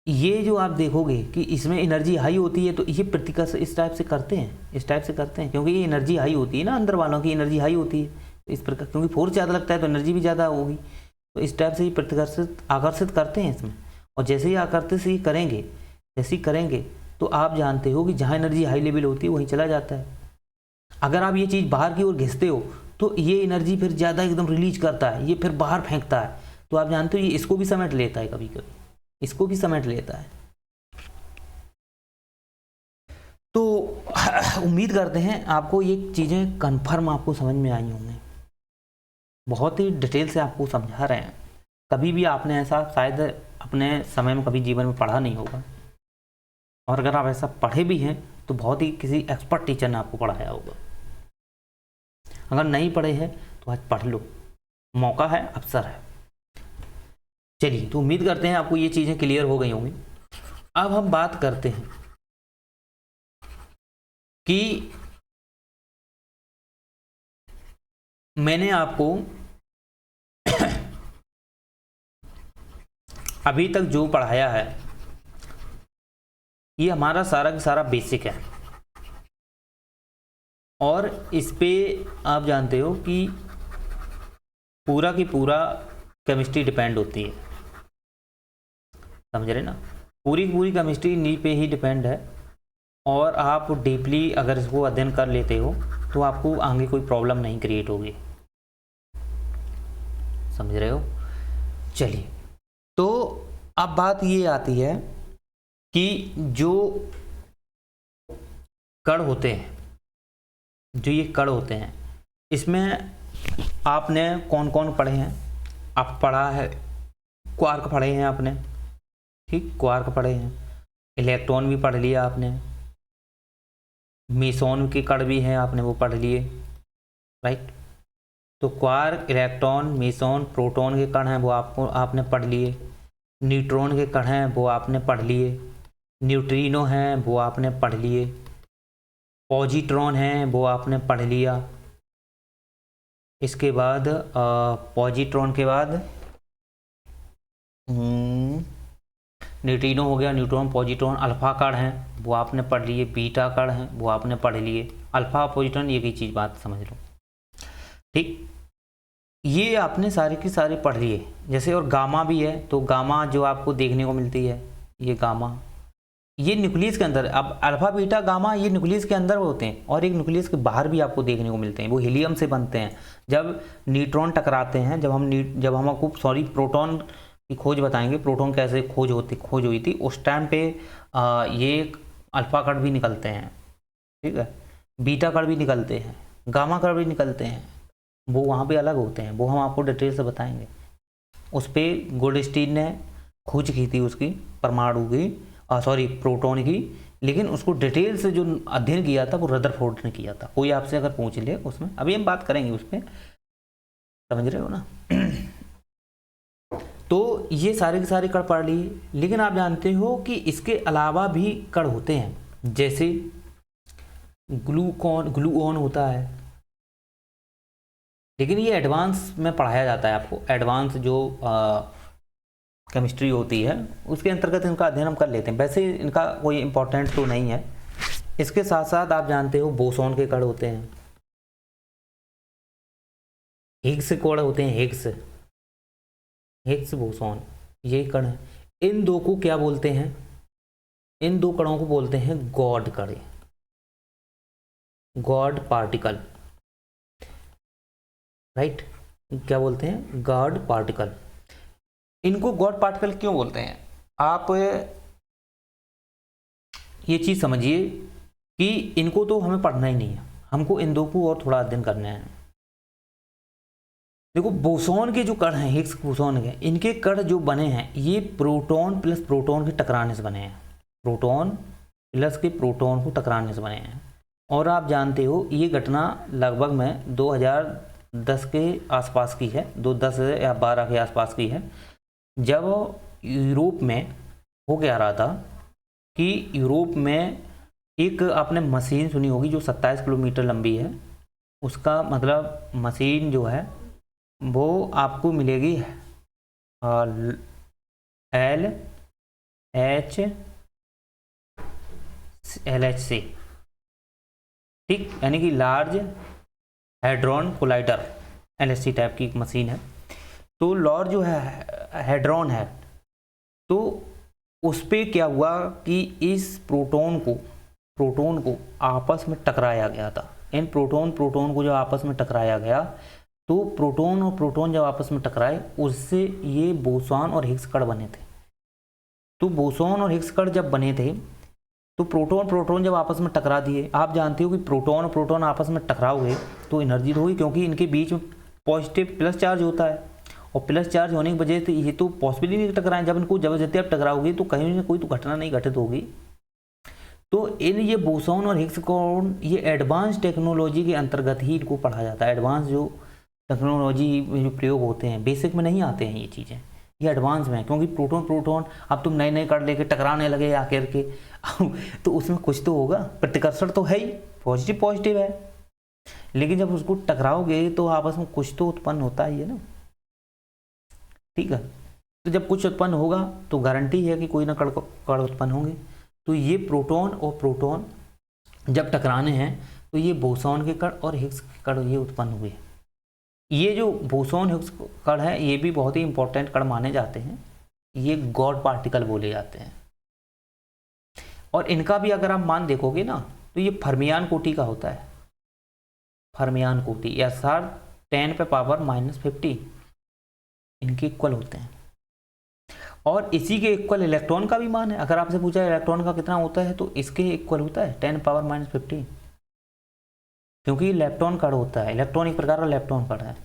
ये जो आप देखोगे कि इसमें एनर्जी हाई होती है, तो ये प्रतिकर्ष इस टाइप से करते हैं, इस टाइप से करते हैं, क्योंकि ये एनर्जी हाई होती है ना, अंदर वालों की एनर्जी हाई होती है इस प्रकार, क्योंकि फोर्स ज़्यादा लगता है तो एनर्जी भी ज़्यादा होगी, तो इस टाइप से ये प्रतिकर्षित आकर्षित करते हैं इसमें। और जैसे ही आकर्षित ही करेंगे, जैसे ही करेंगे तो आप जानते हो कि जहाँ एनर्जी हाई लेवल होती है वहीं चला जाता है। अगर आप ये चीज़ बाहर की ओर घिसते हो तो ये एनर्जी फिर ज़्यादा एकदम रिलीज करता है, ये फिर बाहर फेंकता है, तो आप जानते हो ये इसको भी समेट लेता है, कभी कभी इसको भी समेट लेता है। तो उम्मीद करते हैं आपको ये चीज़ें कन्फर्म आपको समझ में आई होंगी। बहुत ही डिटेल से आपको समझा रहे हैं, कभी भी आपने ऐसा शायद अपने समय में कभी जीवन में पढ़ा नहीं होगा, और अगर आप ऐसा पढ़े भी हैं तो बहुत ही किसी एक्सपर्ट टीचर ने आपको पढ़ाया होगा। अगर नहीं पढ़े हैं तो आज पढ़ लो, मौका है, अवसर है। चलिए, तो उम्मीद करते हैं आपको ये चीज़ें क्लियर हो गई होंगी। अब हम बात करते हैं कि मैंने आपको अभी तक जो पढ़ाया है ये हमारा सारा का सारा बेसिक है, और इस पे आप जानते हो कि पूरा की पूरा केमिस्ट्री डिपेंड होती है, समझ रहे ना, पूरी की पूरी केमिस्ट्री इन्हीं पे ही डिपेंड है। और आप डीपली अगर इसको अध्ययन कर लेते हो तो आपको आगे कोई प्रॉब्लम नहीं क्रिएट होगी, समझ रहे हो। चलिए, तो अब बात ये आती है कि जो कण होते हैं, जो ये कण होते हैं, इसमें आपने कौन कौन पढ़े हैं? आप पढ़ा है क्वार्क पढ़े हैं आपने, ठीक, क्वार्क पढ़े हैं, इलेक्ट्रॉन भी पढ़ लिया आपने, मेसॉन के कण भी हैं आपने वो पढ़ लिए, राइट। तो क्वार्क, इलेक्ट्रॉन, मेसॉन, प्रोटॉन के कण हैं वो आपने पढ़ लिए, न्यूट्रॉन के कण हैं वो आपने पढ़ लिए, न्यूट्रिनो हैं वो आपने पढ़ लिए, पॉजिट्रॉन हैं वो आपने पढ़ लिया। इसके बाद पॉजिट्रॉन के बाद न्यूट्रिनो हो गया, न्यूट्रॉन, पॉजिट्रॉन, अल्फा कण हैं वो आपने पढ़ लिए, बीटा कण हैं वो आपने पढ़ लिए। अल्फा पॉजिट्रॉन एक ही चीज़ बात समझ लो, ठीक, ये आपने सारे के सारे पढ़ लिए। जैसे और गामा भी है, तो गामा जो आपको देखने को मिलती है, ये गामा, ये न्यूक्लियस के अंदर, अब अल्फा बीटा गामा ये न्यूक्लियस के अंदर होते हैं, और एक न्यूक्लियस के बाहर भी आपको देखने को मिलते हैं, वो हीलियम से बनते हैं। जब न्यूट्रॉन टकराते हैं, जब हम आपको प्रोटॉन की खोज बताएंगे, प्रोटॉन कैसे खोज हुई थी, उस टाइम पे ये अल्फा कण भी निकलते हैं, ठीक है, बीटा कण भी निकलते हैं, गामा कण भी निकलते हैं, वो वहाँ पे अलग होते हैं, वो हम आपको डिटेल से बताएंगे। उस पर गोल्डस्टीन ने खोज की थी उसकी, परमाणु की, प्रोटॉन की, लेकिन उसको डिटेल से जो अध्ययन किया था वो रदरफोर्ड ने किया था। कोई आपसे अगर पूछ ले उसमें, अभी हम बात करेंगे उस पर, समझ रहे हो ना। तो ये सारे के सारे कण पढ़ लिए, लेकिन आप जानते हो कि इसके अलावा भी कण होते हैं, जैसे ग्लूऑन होता है, लेकिन ये एडवांस में पढ़ाया जाता है आपको, एडवांस जो केमिस्ट्री होती है उसके अंतर्गत इनका अध्ययन हम कर लेते हैं, वैसे इनका कोई इम्पोर्टेंट तो नहीं है। इसके साथ साथ आप जानते हो बोसॉन के कण होते हैं, हिग्स कण होते हैं, हिग्स बोसॉन, ये कण है। इन दो को क्या बोलते हैं? इन दो कणों को बोलते हैं गॉड कण, गॉड पार्टिकल, राइट, क्या बोलते हैं? God particle. इनको गॉड पार्टिकल क्यों बोलते हैं? आप ये चीज समझिए कि इनको तो हमें पढ़ना ही नहीं है, हमको इन दो को और थोड़ा अध्ययन करना है। देखो, बोसॉन के जो कण हैं, हिग्स बोसॉन के, इनके कण जो बने हैं ये प्रोटॉन प्लस प्रोटॉन के टकराने से बने हैं, प्रोटॉन प्लस के प्रोटॉन को टकराने से बने हैं। और आप जानते हो ये घटना लगभग में 2010 के आसपास की है, 2010 या 12 के आसपास की है, जब यूरोप में हो क्या रहा था कि यूरोप में एक आपने मशीन सुनी होगी जो 27 किलोमीटर लंबी है, उसका मतलब मशीन जो है वो आपको मिलेगी LHC, ठीक, यानी कि large hadron collider, LHC type की एक मशीन है। तो लॉर जो है हेड्रॉन है, तो उस पर क्या हुआ कि इस प्रोटॉन को आपस में टकराया गया था। इन प्रोटॉन को जब आपस में टकराया गया, तो प्रोटॉन और प्रोटॉन जब आपस में टकराए, उससे ये बोसॉन और हिग्स कण बने थे। तो बोसॉन और हिग्स कण जब बने थे, तो प्रोटॉन जब आपस में टकरा दिए, आप जानते हो कि प्रोटॉन और प्रोटॉन आपस में टकराओगे तो एनर्जी तो होगी, क्योंकि इनके बीच में पॉजिटिव प्लस चार्ज होता है, और प्लस चार्ज होने की वजह से ये तो पॉसिबल ही नहीं टकराएं। जब इनको जबरदस्ती आप टकराओगे तो कहीं ना कोई तो घटना नहीं घटित होगी। तो इन ये बोसॉन और हिग्स कण, ये एडवांस टेक्नोलॉजी के अंतर्गत ही इनको पढ़ा जाता है। एडवांस जो टेक्नोलॉजी में जो प्रयोग होते हैं, बेसिक में नहीं आते हैं ये चीज़ें, ये एडवांस में है। क्योंकि प्रोटॉन अब तुम नए कण लेके टकराने लगे आकर के तो उसमें कुछ तो होगा, प्रतिकर्षण तो है ही, पॉजिटिव है, लेकिन जब उसको टकराओगे तो आपस में कुछ तो उत्पन्न होता ही है ना, ठीक है। तो जब कुछ उत्पन्न होगा तो गारंटी है कि कोई ना कण उत्पन्न होंगे। तो ये प्रोटॉन और प्रोटॉन जब टकराने हैं, तो ये बोसॉन के कण और हिग्स के कण ये उत्पन्न हुए। ये जो बोसॉन हिग्स कण है, ये भी बहुत ही इंपॉर्टेंट कण माने जाते हैं, ये गॉड पार्टिकल बोले जाते हैं। और इनका भी अगर आप मान देखोगे ना, तो ये फर्मियान कोटि का होता है, फर्मियान कोटि, SR 10⁻⁻50 इनके इक्वल होते हैं। और इसी के इक्वल इलेक्ट्रॉन का भी मान है। अगर आपसे पूछा इलेक्ट्रॉन का कितना होता है, तो इसके इक्वल होता है 10⁻⁻50, क्योंकि इलेक्ट्रॉन कण होता है, इलेक्ट्रॉन एक प्रकार का इलेक्ट्रॉन कण है।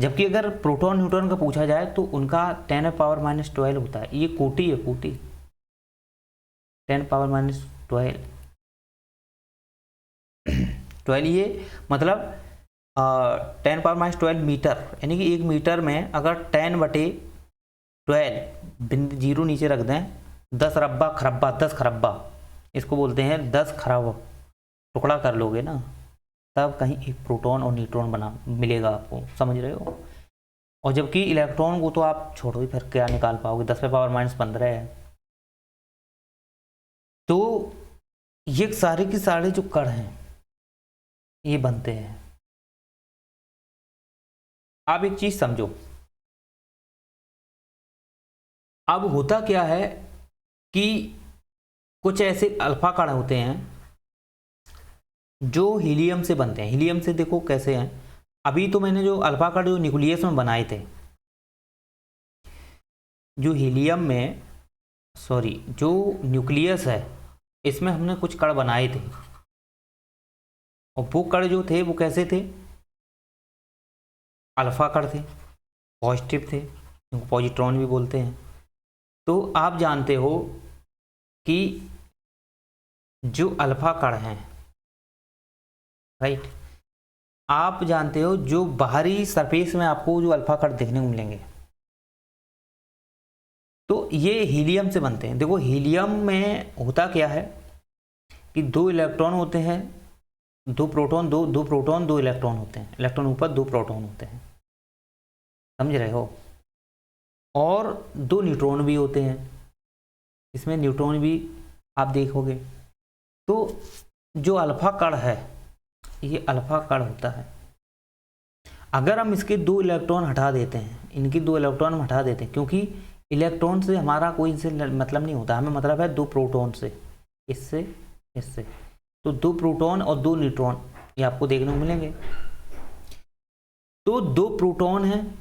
जबकि अगर प्रोटॉन न्यूट्रॉन का पूछा जाए तो उनका 10⁻⁻12 होता है। ये कोटि है, कोटि 10⁻12 ये मतलब 10⁻12 मीटर, यानी कि 1 मीटर में अगर 10/12 बिंदु 0 नीचे रख दें, 10 खरब्बा, इसको बोलते हैं 10 खरब टुकड़ा कर लोगे ना, तब कहीं एक प्रोटॉन और न्यूट्रॉन बना मिलेगा आपको, समझ रहे हो। और जबकि इलेक्ट्रॉन को तो आप छोड़ो ही, फिर क्या निकाल पाओगे, 10⁻⁻15 है। तो ये सारे के सारे जो कण हैं ये बनते हैं। आप एक चीज समझो, अब होता क्या है कि कुछ ऐसे अल्फा कण होते हैं जो हीलियम से बनते हैं। हीलियम से देखो कैसे हैं, अभी तो मैंने जो अल्फा कण जो न्यूक्लियस में बनाए थे, जो हीलियम में जो न्यूक्लियस है, इसमें हमने कुछ कण बनाए थे, और वो कण जो थे वो कैसे थे, अल्फा कण थे, पॉजिटिव थे, उनको पॉजिट्रॉन भी बोलते हैं। तो आप जानते हो कि जो अल्फा कण हैं, राइट, आप जानते हो जो बाहरी सरफेस में आपको जो अल्फा कण देखने को मिलेंगे, तो ये हीलियम से बनते हैं। देखो हीलियम में होता क्या है कि 2 इलेक्ट्रॉन होते हैं, 2 प्रोटॉन, दो प्रोटॉन 2 इलेक्ट्रॉन होते हैं, इलेक्ट्रॉन ऊपर 2 प्रोटॉन होते हैं, समझ रहे हो। और 2 न्यूट्रॉन भी होते हैं, इसमें न्यूट्रॉन भी आप देखोगे। तो जो अल्फा कण है, ये अल्फा कण होता है। अगर हम इसके 2 इलेक्ट्रॉन हटा देते हैं, इनकी 2 इलेक्ट्रॉन हम हटा देते हैं, क्योंकि इलेक्ट्रॉन से हमारा कोई इनसे मतलब नहीं होता, हमें मतलब है 2 प्रोटॉन से, इससे। तो 2 प्रोटॉन और 2 न्यूट्रॉन ये आपको देखने को मिलेंगे। तो 2 प्रोटॉन हैं,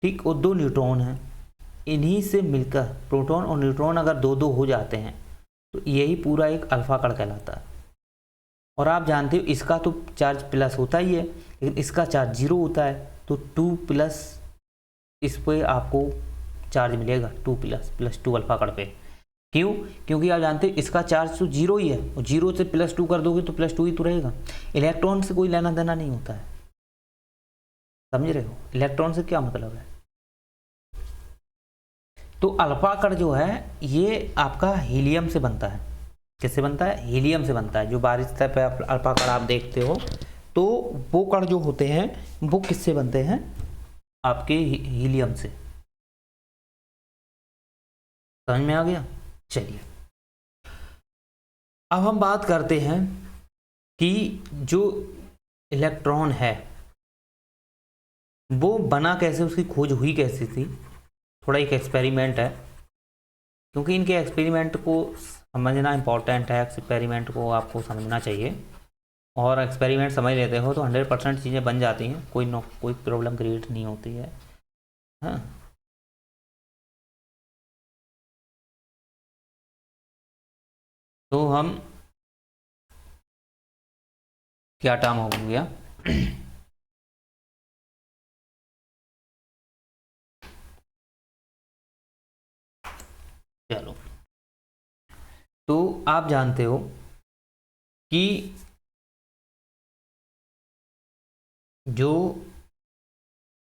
ठीक, और 2 न्यूट्रॉन हैं। इन्हीं से मिलकर प्रोटॉन और न्यूट्रॉन अगर 2-2 हो जाते हैं, तो यही पूरा एक अल्फा कण कहलाता है। और आप जानते हो इसका तो चार्ज प्लस होता ही है, लेकिन इसका चार्ज 0 होता है, तो 2+ इस पे आपको चार्ज मिलेगा, 2++2 अल्फा कण पे। क्यों? क्योंकि आप जानते हो इसका चार्ज तो 0 ही है, और 0 से +2 कर दोगे तो +2 ही तो रहेगा। इलेक्ट्रॉन से कोई लेना देना नहीं होता है, समझ रहे हो। इलेक्ट्रॉन से क्या मतलब है। तो अल्फा कण जो है ये आपका हीलियम से बनता है। किससे बनता है? हीलियम से बनता है। जो बारिश टाइप अल्फा कण आप देखते हो, तो वो कण जो होते हैं वो किससे बनते हैं? आपके हीलियम से। समझ में आ गया। चलिए अब हम बात करते हैं कि जो इलेक्ट्रॉन है वो बना कैसे, उसकी खोज हुई कैसे थी। थोड़ा एक एक्सपेरिमेंट है, क्योंकि इनके एक्सपेरिमेंट को समझना इम्पॉर्टेंट है, एक्सपेरिमेंट को आपको समझना चाहिए, और एक्सपेरिमेंट समझ लेते हो तो 100% चीज़ें बन जाती हैं, कोई प्रॉब्लम क्रिएट नहीं होती है। हाँ, तो हम क्या टर्म हो गया चलो, तो आप जानते हो कि जो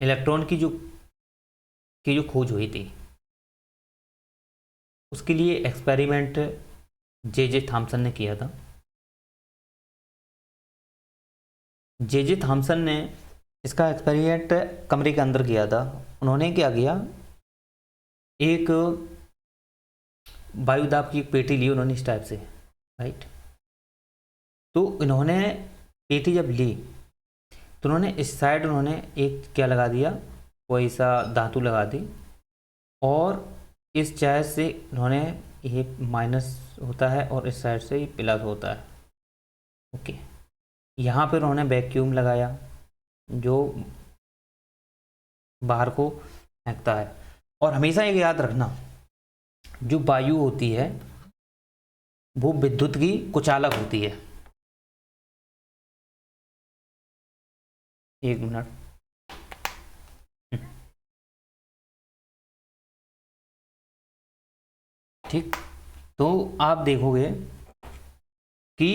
इलेक्ट्रॉन की जो खोज हुई थी उसके लिए एक्सपेरिमेंट जे थॉमसन ने किया था। जे थॉमसन ने इसका एक्सपेरिमेंट कमरे के अंदर किया था। उन्होंने क्या किया, एक वायुदाब की एक पेटी ली उन्होंने इस टाइप से, राइट। तो इन्होंने पेटी जब ली तो उन्होंने इस साइड उन्होंने एक क्या लगा दिया, कोई सा धातु लगा दी, और इस चार्ज से उन्होंने ये माइनस होता है और इस साइड से ये प्लस होता है। ओके, यहाँ पर उन्होंने वैक्यूम लगाया जो बाहर को फेंकता है। और हमेशा एक याद रखना, जो वायु होती है वो विद्युत की कुचालक होती है। एक मिनट, ठीक। तो आप देखोगे कि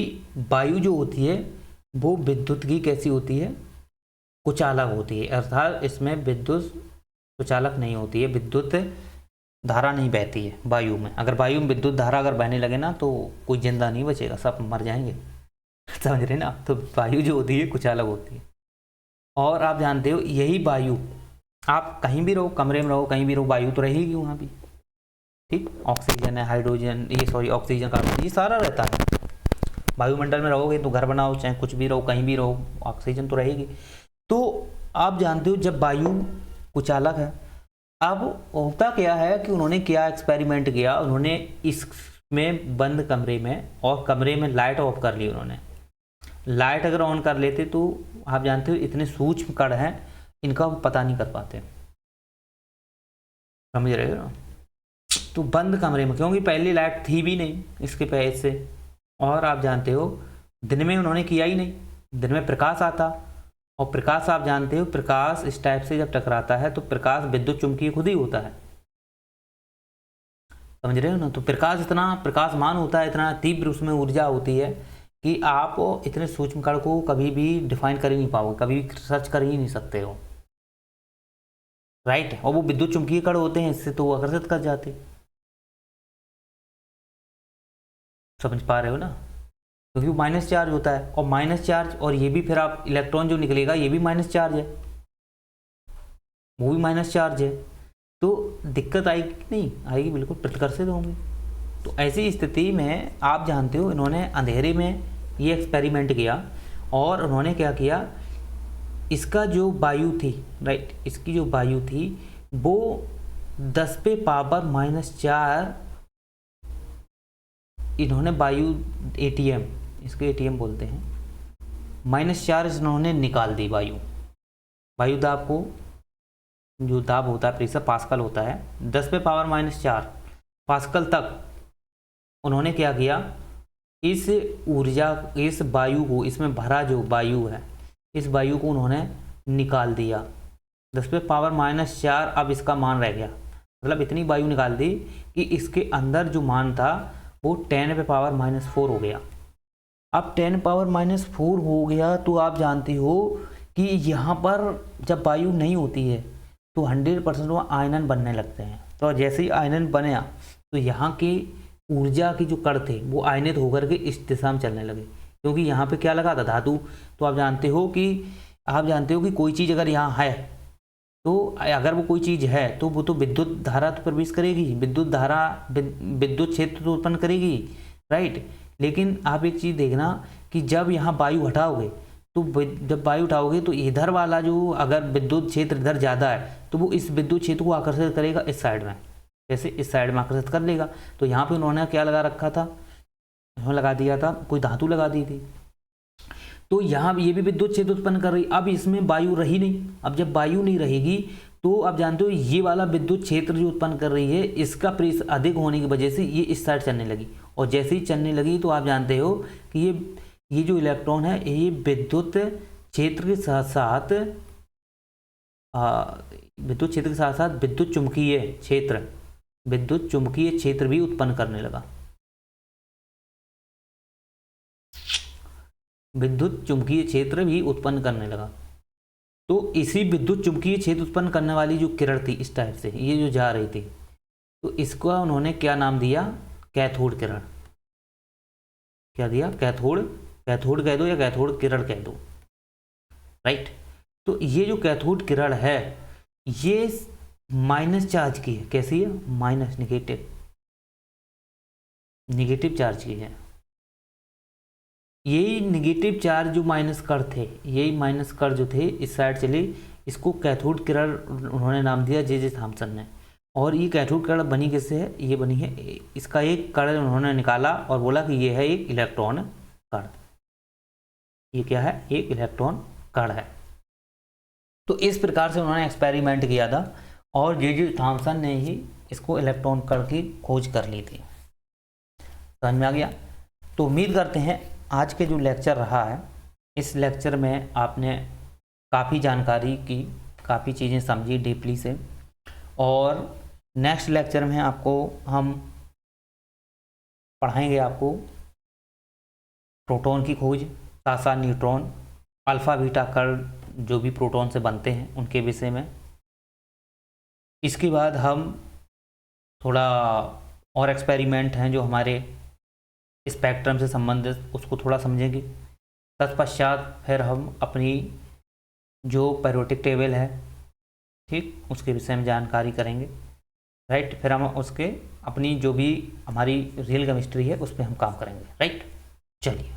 वायु जो होती है वो विद्युत की कैसी होती है, कुचालक होती है, अर्थात इसमें विद्युत कुचालक नहीं होती है, विद्युत धारा नहीं बहती है वायु में। अगर वायु में विद्युत धारा अगर बहने लगे ना तो कोई जिंदा नहीं बचेगा, सब मर जाएंगे समझ रहे ना। तो वायु जो होती है कुचालक होती है। और आप जानते हो यही वायु, आप कहीं भी रहो, कमरे में रहो, कहीं भी रहो, वायु तो रहेगी वहाँ भी, ठीक। ऑक्सीजन है, हाइड्रोजन, ये सॉरी ऑक्सीजन, कार्बन, ये सारा रहता है। वायुमंडल में रहोगे तो घर बनाओ, चाहे कुछ भी रहो, कहीं भी रहो, ऑक्सीजन तो रहेगी। तो आप जानते हो जब वायु कुचालक है, अब होता क्या है कि उन्होंने क्या एक्सपेरिमेंट किया, उन्होंने इसमें बंद कमरे में, और कमरे में लाइट ऑफ कर ली उन्होंने। लाइट अगर ऑन कर लेते तो आप जानते हो इतने सूक्ष्म कण हैं, इनका पता नहीं कर पाते, समझ रहे हो। तो बंद कमरे में, क्योंकि पहली लाइट थी भी नहीं इसके पहले से, और आप जानते हो दिन में उन्होंने किया ही नहीं, दिन में प्रकाश आता, और प्रकाश आप जानते हो प्रकाश इस टाइप से जब टकराता है तो प्रकाश विद्युत चुंबकीय खुद ही होता है, समझ रहे हो ना। तो प्रकाश इतना प्रकाशमान होता है, इतना तीव्र उसमें ऊर्जा होती है कि आप इतने सूक्ष्म कण को कभी भी डिफाइन कर ही नहीं पाओगे, कभी भी सर्च कर ही नहीं सकते हो, राइट। और वो विद्युत चुंबकीय कण होते हैं, इससे तो वो आकर्षित कर जाते, समझ पा रहे हो ना। क्योंकि वो माइनस चार्ज होता है, और माइनस चार्ज, और ये भी फिर आप इलेक्ट्रॉन जो निकलेगा ये भी माइनस चार्ज है, वो भी माइनस चार्ज है, तो दिक्कत आएगी नहीं आएगी, बिल्कुल प्रतिकर्षित होंगे। तो ऐसी स्थिति में आप जानते हो इन्होंने अंधेरे में ये एक्सपेरिमेंट किया, और उन्होंने क्या किया, इसका जो वायु थी, राइट, इसकी जो वायु थी वो 10 पे पावर -4 इन्होंने वायु एटीएम, इसको एटीएम बोलते हैं, -4 इन्होंने निकाल दी वायु दाब को, जो दाब होता है प्रेशर पास्कल होता है, 10 पे पावर -4 पास्कल तक उन्होंने क्या किया, इस ऊर्जा, इस वायु को, इसमें भरा जो वायु है इस वायु को उन्होंने निकाल दिया। 10 पे पावर -4 अब इसका मान रह गया, मतलब इतनी वायु निकाल दी कि इसके अंदर जो मान था वो 10 पे पावर -4 हो गया। अब 10 पावर -4 हो गया तो आप जानते हो कि यहाँ पर जब वायु नहीं होती है तो 100% वो आयनन बनने लगते हैं। तो जैसे ही आयनन बना तो यहाँ की ऊर्जा की जो कण थे वो आयनित होकर के इस दिशा में चलने लगे, क्योंकि यहाँ पे क्या लगा था, धातु। तो आप जानते हो कि कोई चीज़ अगर यहाँ है तो अगर वो कोई चीज़ है तो वो तो विद्युत धारा तो प्रवेश करेगी, विद्युत क्षेत्र तो उत्पन्न करेगी, राइट। लेकिन आप एक चीज़ देखना कि जब यहाँ वायु हटाओगे तो जब वायु उठाओगे तो इधर वाला जो अगर विद्युत क्षेत्र इधर ज़्यादा है तो वो इस विद्युत क्षेत्र को आकर्षित करेगा इस साइड में, जैसे इस साइड में आकर्षित कर लेगा। तो यहाँ पे उन्होंने क्या लगा रखा था, यहाँ लगा दिया था, कोई धातु लगा दी थी, तो यहाँ ये भी विद्युत क्षेत्र उत्पन्न कर रही। अब इसमें वायु रही नहीं, अब जब वायु नहीं रहेगी तो आप जानते हो ये वाला विद्युत क्षेत्र जो उत्पन्न कर रही है इसका प्रेस अधिक होने की वजह से ये इस साइड चलने लगी, और जैसे ही चलने लगी तो आप जानते हो कि ये जो इलेक्ट्रॉन है ये विद्युत क्षेत्र के साथ साथ विद्युत चुंबकीय क्षेत्र भी उत्पन्न करने लगा। विद्युत चुंबकीय क्षेत्र भी उत्पन्न करने लगा। तो इसी विद्युत चुंबकीय क्षेत्र उत्पन्न करने वाली जो किरण थी इस टाइप से ये जो जा रही थी, तो इसको उन्होंने क्या नाम दिया, कैथोड किरण। क्या दिया, कैथोड कह दो या कैथोड किरण कह दो, राइट। तो ये जो कैथोड किरण है ये माइनस चार्ज की है। कैसी है, माइनस, निगेटिव चार्ज की है। यही निगेटिव चार्ज जो माइनस कण थे, यही माइनस कण जो थे इस साइड चले, इसको कैथोड किरण उन्होंने नाम दिया जे थॉमसन ने। और ये कैथोड किरण बनी किससे है, ये बनी है, इसका एक कण उन्होंने निकाला और बोला कि ये है एक इलेक्ट्रॉन कण। ये क्या है, एक इलेक्ट्रॉन कण है। तो इस प्रकार से उन्होंने एक्सपेरिमेंट किया था और जे थॉमसन ने ही इसको इलेक्ट्रॉन कण की खोज कर ली थी। समझ में आ गया। तो उम्मीद करते हैं आज के जो लेक्चर रहा है इस लेक्चर में आपने काफ़ी जानकारी की, काफ़ी चीज़ें समझी डीपली से। और नेक्स्ट लेक्चर में हम पढ़ाएंगे आपको प्रोटॉन की खोज, साथ साथ न्यूट्रॉन, अल्फ़ा बीटा कण जो भी प्रोटॉन से बनते हैं उनके विषय में। इसके बाद हम थोड़ा और एक्सपेरिमेंट हैं जो हमारे स्पेक्ट्रम से संबंधित उसको थोड़ा समझेंगे। तत्पश्चात फिर हम अपनी जो पीरियोडिक टेबल है, ठीक, उसके विषय में जानकारी करेंगे, राइट। फिर हम उसके अपनी जो भी हमारी रियल केमिस्ट्री है उस पर हम काम करेंगे, राइट। चलिए।